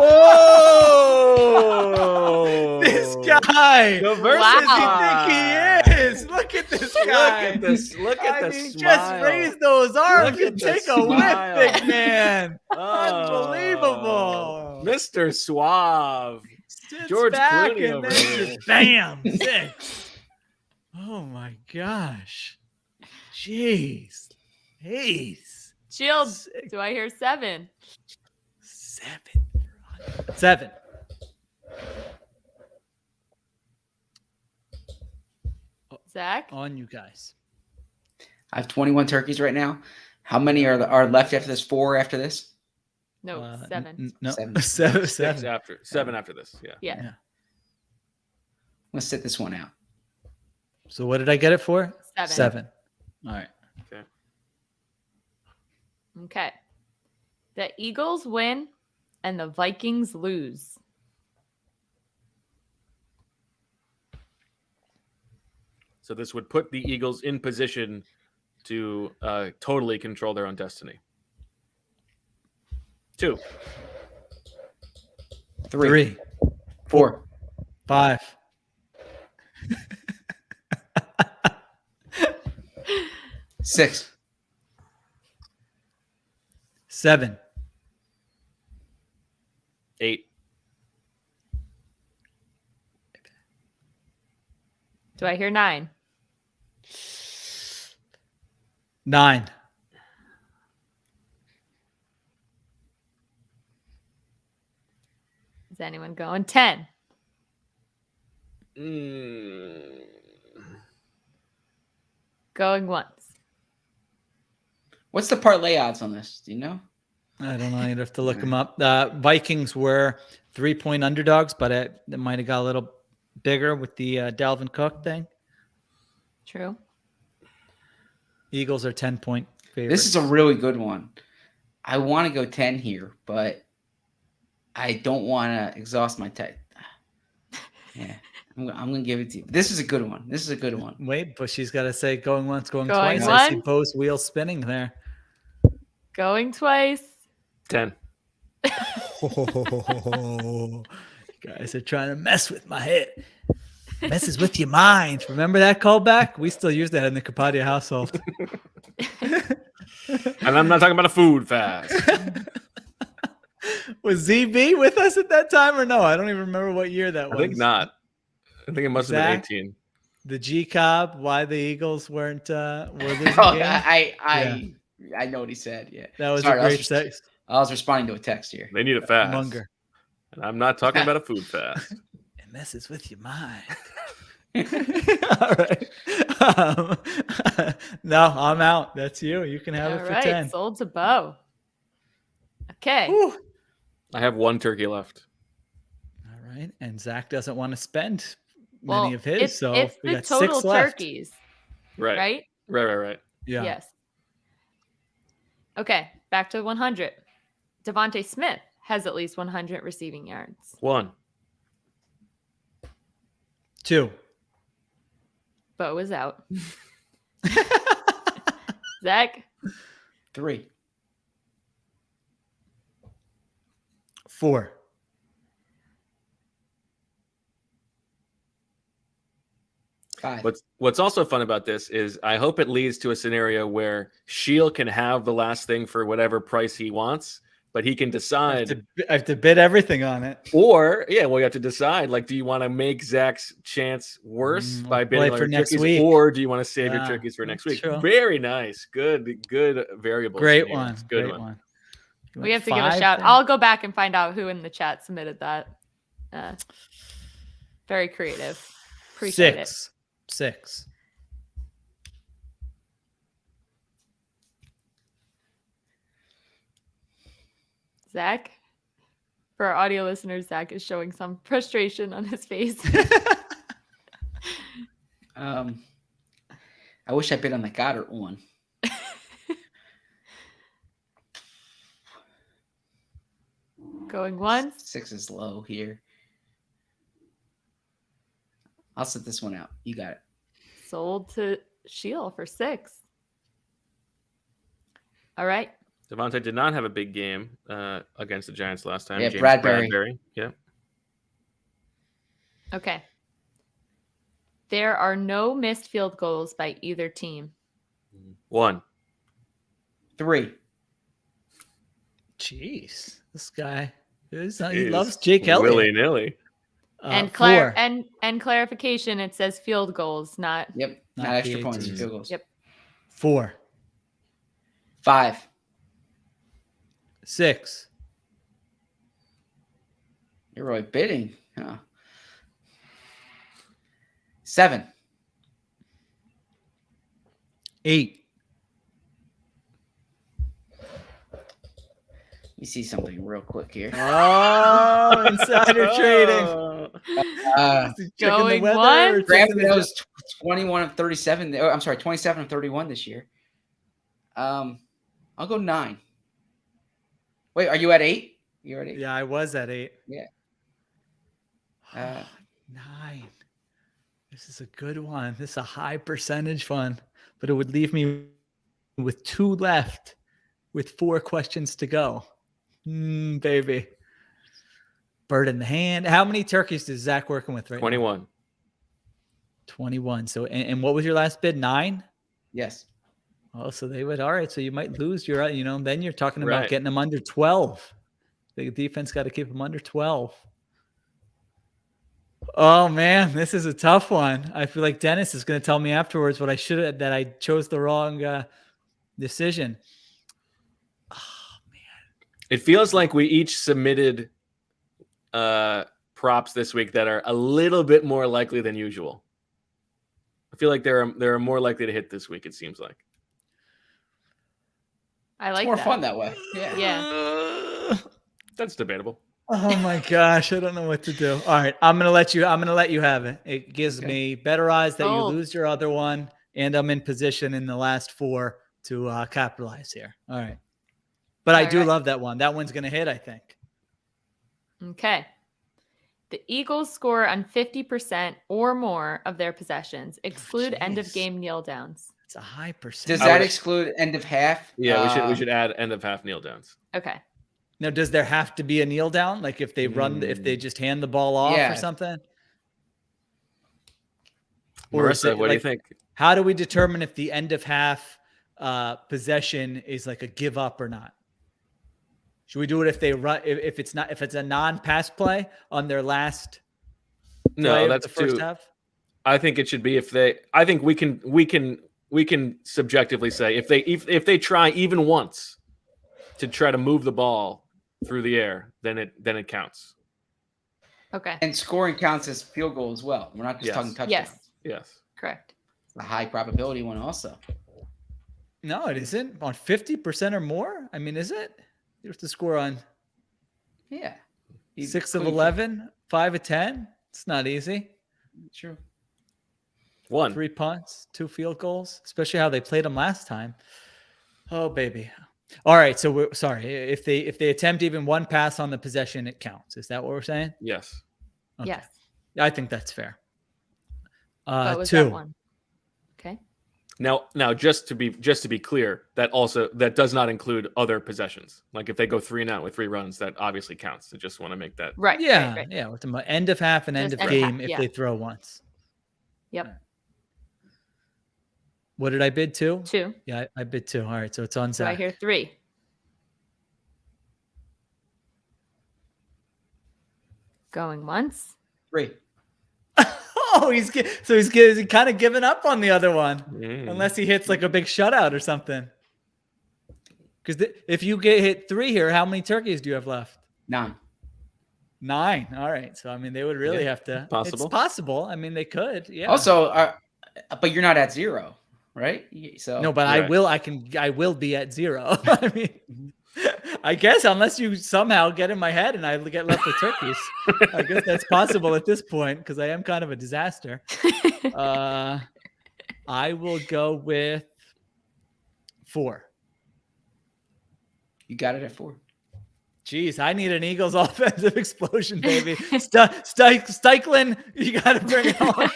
This guy guy. The What does Wow. he think he is? Look at this guy. Look at this. Look at the smile. Just raise those arms Look and at the take a whip, smile. big man. Oh, Unbelievable. Mr. Suave. Sits George back Clooney and over then here. just bam, 6. Oh my gosh. Jeez. Ace. Shield. 6. Do I hear 7? 7. Zach? On you guys. I have 21 turkeys right now. How many are left after this? 4 after this? No, 7. No, 7. 7. 7 after this. Yeah. Yeah. Let's sit this one out. So what did I get it for? 7. All right. Okay. The Eagles win and the Vikings lose. So this would put the Eagles in position to totally control their own destiny. 2. 3. 4. 5. 6. 7. 8. Do I hear 9? 9. Is anyone going? 10. Going once. What's the parlay odds on this? Do you know? I don't know. You'd have to look them up. Vikings were 3-point underdogs, but it might have got a little bigger with the Dalvin Cook thing. True. Eagles are 10-point favorites. This is a really good one. I want to go 10 here, but I don't want to exhaust my tech. Yeah, I'm going to give it to you. This is a good one. This is a good one. Wait, but she's got to say going once, going Going twice. I see once. Bo's wheel spinning there. Going twice. 10. You guys are trying to mess with my head. Messes with your mind. Remember that callback? We still use that in the Kapadia household. And I'm not talking about a food fast. Was ZB with us at that time or no? I don't even remember what year that was. I think not. I think it must have Zach? been 18. The G Cobb, why the Eagles were losing Oh, games. I know what he said. Yeah, That was Sorry, a great sex. I was responding to a text here. They need a fast. Munger. And I'm not talking about a food fast. It messes with your mind. All right. No, I'm out. That's you. You can have All it for right. 10. Sold to Bo. Okay. Whew. I have 1 turkey left. All right. And Zach doesn't want to spend Well, many of his. it's So we the got total 6 left. turkeys, Right. right? Right. Yeah. Yes. Okay. Back to 100. Devontae Smith has at least 100 receiving yards. 1. 2. Bo is out. Zach, 3. 4. 5. What's also fun about this is I hope it leads to a scenario where Sheil can have the last thing for whatever price he wants, but he can decide. I have to bid everything on it. Or, you have to decide, like, do you want to make Zach's chance worse by bidding on for your next turkeys, week. or do you want to save your Yeah, turkeys for next week? true. Very nice. Good variable. Great here. one. Good Great one. one. You we went have to give a 5 shout. then? I'll go back and find out who in the chat submitted that. Very creative. Appreciate it. 6. Zach, for our audio listeners, Zach is showing some frustration on his face. I wish I bid on the Goddard one. Going once. 6 is low here. I'll set this one out. You got it. Sold to Sheil for 6. All right. Devontae did not have a big game against the Giants last time. Yeah, James Bradbury. Yeah. Okay. There are no missed field goals by either team. 1. 3. Jeez, this guy he loves Jake Elliott. Willy-nilly. And 4. and clarification, it says field goals, not Yep. Not Not extra PATs. points. Field goals. Yep. 4. 5. 6. You're really bidding. Huh? 7. 8. Let me see something real quick here. Oh, insider trading. Checking Going the weather, once. or Granted, checking that the- was 21 of 37. Oh, I'm sorry, 27 of 31 this year. I'll go 9. Wait, are you at 8? You at 8? Yeah, I was at 8. Yeah. 9. This is a good one. This is a high percentage one, but it would leave me with 2 left with 4 questions to go. Baby. Bird in the hand. How many turkeys is Zach working with right 21. now? 21. So, and what was your last bid? 9? Yes. Oh, so they would. All right. So you might lose your, then you're talking about Right. getting them under 12. The defense got to keep them under 12. Oh man, this is a tough one. I feel like Dennis is going to tell me afterwards what I should have, that I chose the wrong decision. It feels like we each submitted props this week that are a little bit more likely than usual. I feel like they're more likely to hit this week, it seems like. I like It's more that. fun that way. Yeah. Yeah. That's debatable. Oh my gosh, I don't know what to do. All right, I'm gonna let you have it. It gives me better odds that you Sold. lose your other one, and I'm in position in the last 4 to capitalize here. All right, but I All do right. love that one. That one's gonna hit, I think. Okay. The Eagles score on 50% or more of their possessions. Exclude end of Jeez. game kneel downs. It's a high Does percentage. that exclude end of half? Yeah, we should add end of half kneel downs. Okay. Now, does there have to be a kneel down? Like if they if they just hand the ball off Yeah. or something? Or is Marissa, it what do you like- think? How do we determine if the end of half possession is like a give up or not? Should we do it if they run if it's a non-pass play on their last play No, of that's the first too. half? I think it should be if they. I think we can subjectively say if they try even once to try to move the ball through the air, then it counts. Okay. And scoring counts as field goal as well. We're not just Yes. talking touchdowns. Yes. Yes. Correct. It's a high probability one also. No, it isn't. On 50% or more? I mean, is it? You have to score on Yeah. 6 of 11, 5 of 10. It's not easy. True. 1. 3 punts, 2 field goals, especially how they played them last time. Oh, baby. All right. So we're sorry. If they attempt even one pass on the possession, it counts. Is that what we're saying? Yes. Okay. Yes. I think that's fair. What was 2. that one? Okay. Now, just to be clear, that does not include other possessions. Like if they go 3 and out with 3 runs, that obviously counts. I just want to make that. Right. Yeah. Right. Yeah. With the end of half and end Just of end of game half, if yeah. they throw once. Yep. What did I bid 2? 2. Yeah, I bid 2. All right. So it's on So I Zach. hear 3. Going once. 3. Oh, he's kind of giving up on the other one. Unless he hits like a big shutout or something. Because if you get hit 3 here, how many turkeys do you have left? 9. 9. All right. So, I mean, they would really have to. Possible. It's possible. I mean, they could. Yeah. Also, but you're not at 0, right? So No, but Right. I will be at 0. I mean, I guess unless you somehow get in my head and I get left with turkeys. I guess that's possible at this point because I am kind of a disaster. I will go with 4. you got it at 4. Jeez, I need an Eagles offensive explosion, baby. Steichlen, you got to bring it on.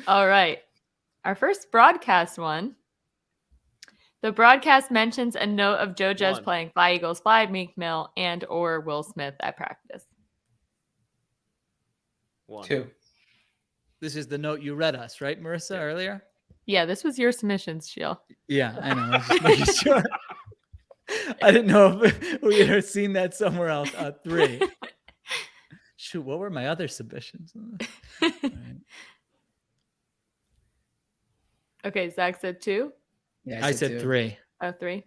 All right. Our first broadcast one. The broadcast mentions a note of Joe Judge 1. playing Fly Eagles Fly, Meek Mill, and or Will Smith at practice. 1. 2. This is the note you read us, right, Marissa, earlier? Yeah, this was your submissions, Sheil. Yeah, I know. I was just making sure. I didn't know if we had seen that somewhere else. 3. Shoot, what were my other submissions? All right. Okay, Zach said 2. Yeah, I said 2. 3. Oh, 3.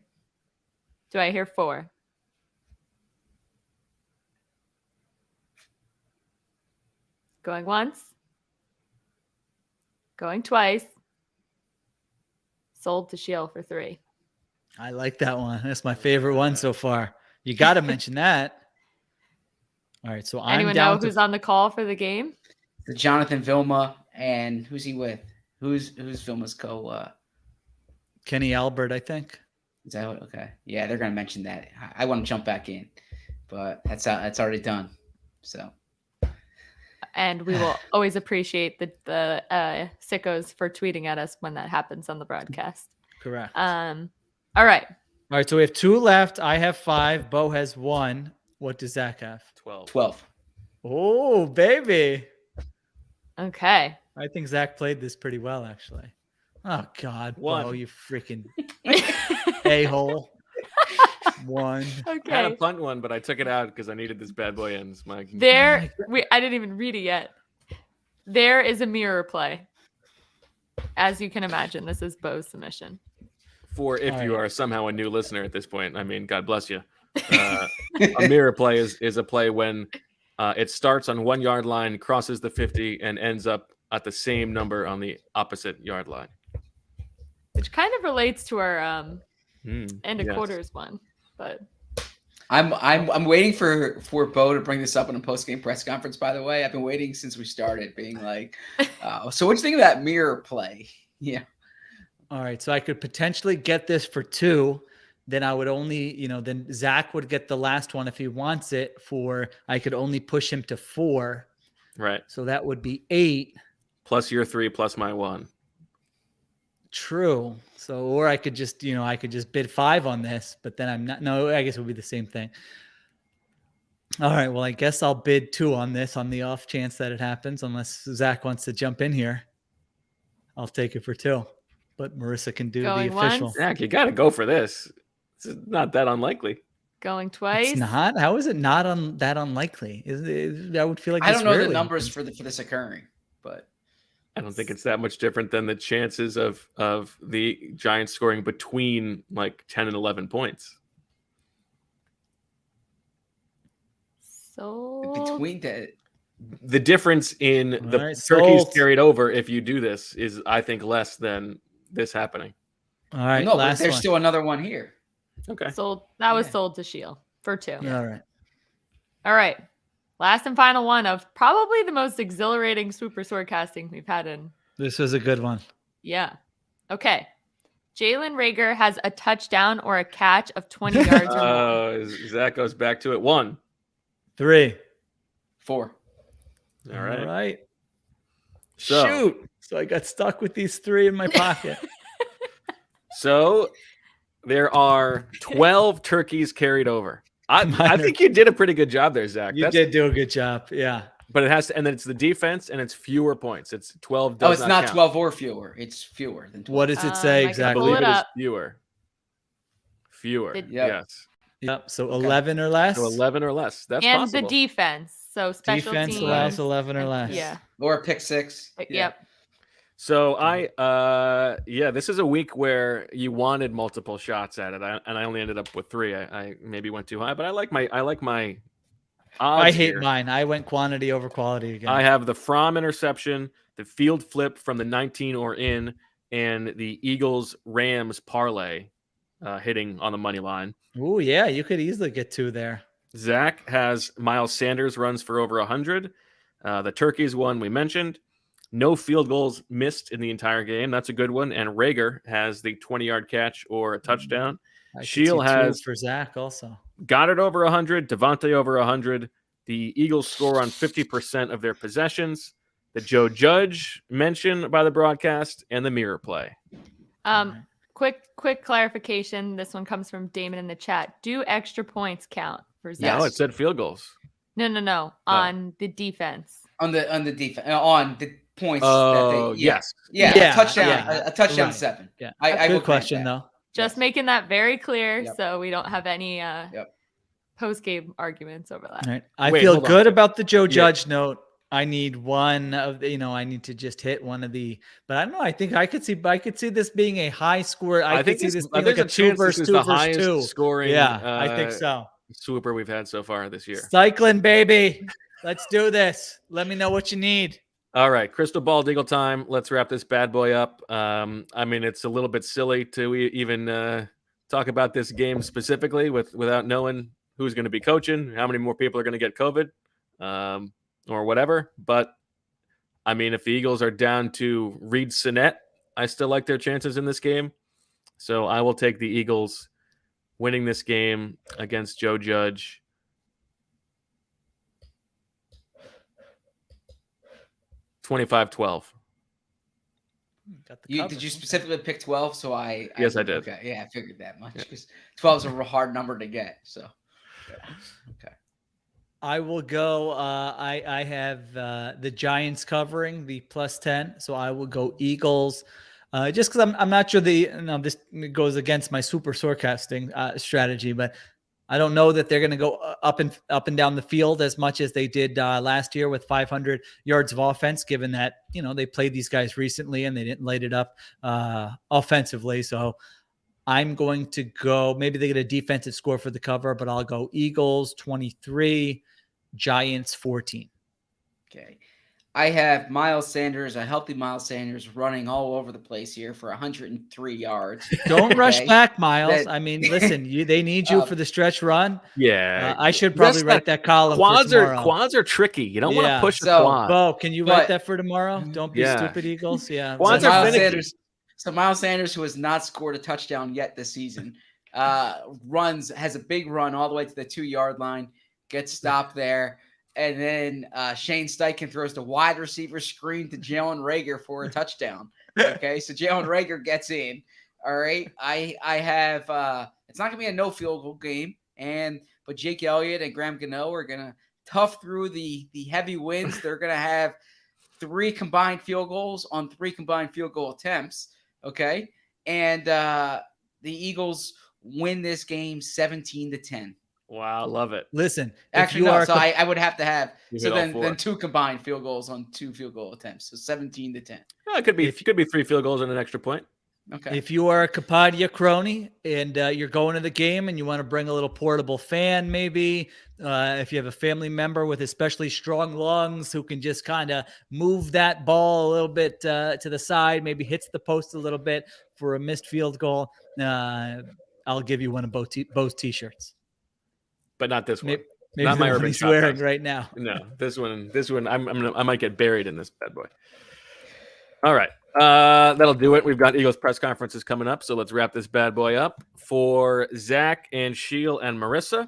Do I hear 4? Going once. Going twice. Sold to Sheil for 3. I like that one. That's my favorite one so far. You got to mention that. All right, so Anyone I'm down know who's on the call for the game? Jonathan Vilma, and who's he with? Who's Vilma's Kenny Albert, I think. Is that what? Okay. Yeah, they're gonna mention that. I want to jump back in, but that's already done. So. And we will always appreciate the sickos for tweeting at us when that happens on the broadcast. Correct. All right. All right, so we have 2 left. I have 5. Bo has 1. What does Zach have? 12. Oh, baby. Okay. I think Zach played this pretty well, actually. Oh, God. 1. Bo, you freaking a-hole. 1. Okay. I had a punt one, but I took it out because I needed this bad boy in. I didn't even read it yet. There is a mirror play. As you can imagine, this is Bo's submission. For if you are somehow a new listener at this point, I mean, God bless you. A mirror play is a play when it starts on 1 yard line, crosses the 50, and ends up at the same number on the opposite yard line. Which kind of relates to our end of quarters one, but I'm waiting for Bo to bring this up in a post game press conference. By the way, I've been waiting since we started, being like, so what do you think of that mirror play? Yeah. All right, so I could potentially get this for 2. Then I would only, then Zach would get the last one if he wants it I could only push him to 4. Right. So that would be 8. Plus your 3 plus my 1. True. So, or I could just, I could just bid 5 on this, but then I guess it would be the same thing. All right. Well, I guess I'll bid 2 on this on the off chance that it happens, unless Zach wants to jump in here. I'll take it for 2, but Marissa can do Going the official. once. Zach, you got to go for this. It's not that unlikely. Going twice. It's not. How is it not that unlikely? I would feel like I don't know the numbers for this occurring, but I don't think it's that much different than the chances of the Giants scoring between like 10 and 11 points. So between the difference in the turkeys sold. carried over, if you do this, is I think less than this happening. All right. no, but there's still another one here. Okay. sold. That was sold to Sheil for 2. All right. All right. Last and final one of probably the most exhilarating Swooper Soarcasting we've had in. This was a good one. Yeah. Okay. Jalen Reagor has a touchdown or a catch of 20 yards or more. Zach goes back to it. 1. 3. 4. All right. All right. So, Shoot. So I got stuck with these 3 in my pocket. So there are 12 turkeys carried over. I think you did a pretty good job there, Zach. You did do a good job. Yeah. But it has to, and then it's the defense, and it's fewer points. It's 12. Oh, it's not count. 12 or fewer. It's fewer than 12. What does it say I exactly? I believe Pull it it is up. fewer. Fewer. Yep. Yes. Yep. So 11 or less. So 11 or less. That's And possible. the defense. So special Defense teams. allows 11 or less. Yeah. Or a pick 6. Yeah. Yep. So this is a week where you wanted multiple shots at it, and I only ended up with 3. I maybe went too high, but I like my odds I hate here. mine. I went quantity over quality again. I have the Fromm interception, the field flip from the 19 or in, and the Eagles Rams parlay hitting on the money line. Oh yeah, you could easily get 2 there. Zach has Miles Sanders runs for over 100. The Turkeys one we mentioned. No field goals missed in the entire game. That's a good one. And Reagor has the 20-yard catch or a touchdown. Sheil has for Zach also. got it over 100. Devontae over 100. The Eagles score on 50% of their possessions. The Joe Judge mentioned by the broadcast and the mirror play. Quick clarification. This one comes from Damon in the chat. Do extra points count for Zach? No, it said field goals. No. On the defense. on the defense on the points. Oh, yes, yeah, a touchdown, yeah. a touchdown Right. 7. Yeah, I good will grant question that. though. Just making that very clear, Yep. so we don't have any Yep. post-game arguments over that. All right. I Wait, feel hold on. good about the Joe Yeah. Judge note. I need one of the, I need to just hit one of the, but I don't know. I think I could see this being a high score. I could see this being like a 2 versus 2 the versus highest 2 scoring. Yeah, I think so. Swooper we've had so far this year. Cycling, baby. Let's do this. Let me know what you need. All right, crystal ball deagle time. Let's wrap this bad boy up. I mean, it's a little bit silly to even talk about this game specifically without knowing who's going to be coaching, how many more people are going to get COVID, or whatever. But I mean, if the Eagles are down to Reed Sinnett, I still like their chances in this game. So I will take the Eagles winning this game against Joe Judge. 25-12. Did you specifically pick 12? So Yes, I did. Okay, yeah, I figured that much because 12 is a real hard number to get. So, okay. I will go. I have the Giants covering the +10, so I will go Eagles. Just because I'm not sure this goes against my Swooper Soarcasting strategy, but I don't know that they're going to go up and down the field as much as they did last year with 500 yards of offense, given that, they played these guys recently and they didn't light it up offensively. So I'm going to go, maybe they get a defensive score for the cover, but I'll go Eagles 23, Giants 14. Okay. I have Miles Sanders, a healthy Miles Sanders, running all over the place here for 103 yards. Don't rush back, Miles. I mean, listen, they need you for the stretch run. Yeah. I should probably write that column for tomorrow. Quads are tricky. You don't want to push the quad. Bo, can you write that for tomorrow? Don't be stupid, Eagles. Yeah. Quads are finicky. So Miles Sanders, who has not scored a touchdown yet this season, has a big run all the way to the 2-yard line, gets stopped there. And then Shane Steichen throws the wide receiver screen to Jalen Reagor for a touchdown. Okay, so Jalen Reagor gets in. All right, I have it's not gonna be a no field goal game, but Jake Elliott and Graham Gano are gonna tough through the heavy winds. They're gonna have 3 combined field goals on 3 combined field goal attempts. Okay, and the Eagles win this game 17-10. Wow, love it. Listen, actually, no. So I would have to have then 2 combined field goals on 2 field goal attempts. So 17-10. Oh, it could be 3 field goals and an extra point. Okay. If you are a Kapadia crony and you're going to the game and you want to bring a little portable fan, maybe if you have a family member with especially strong lungs who can just kind of move that ball a little bit to the side, maybe hits the post a little bit for a missed field goal, I'll give you one of both T-shirts. But not this one. Maybe not my urban he's wearing right now. No, this one. I might get buried in this bad boy. All right, that'll do it. We've got Eagles press conferences coming up, so let's wrap this bad boy up. For Zach and Sheil and Marissa,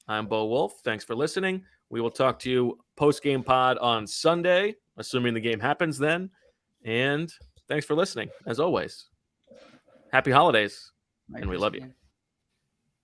I'm Bo Wulf. Thanks for listening. We will talk to you post-game pod on Sunday, assuming the game happens then. And thanks for listening, as always. Happy holidays, and we love you.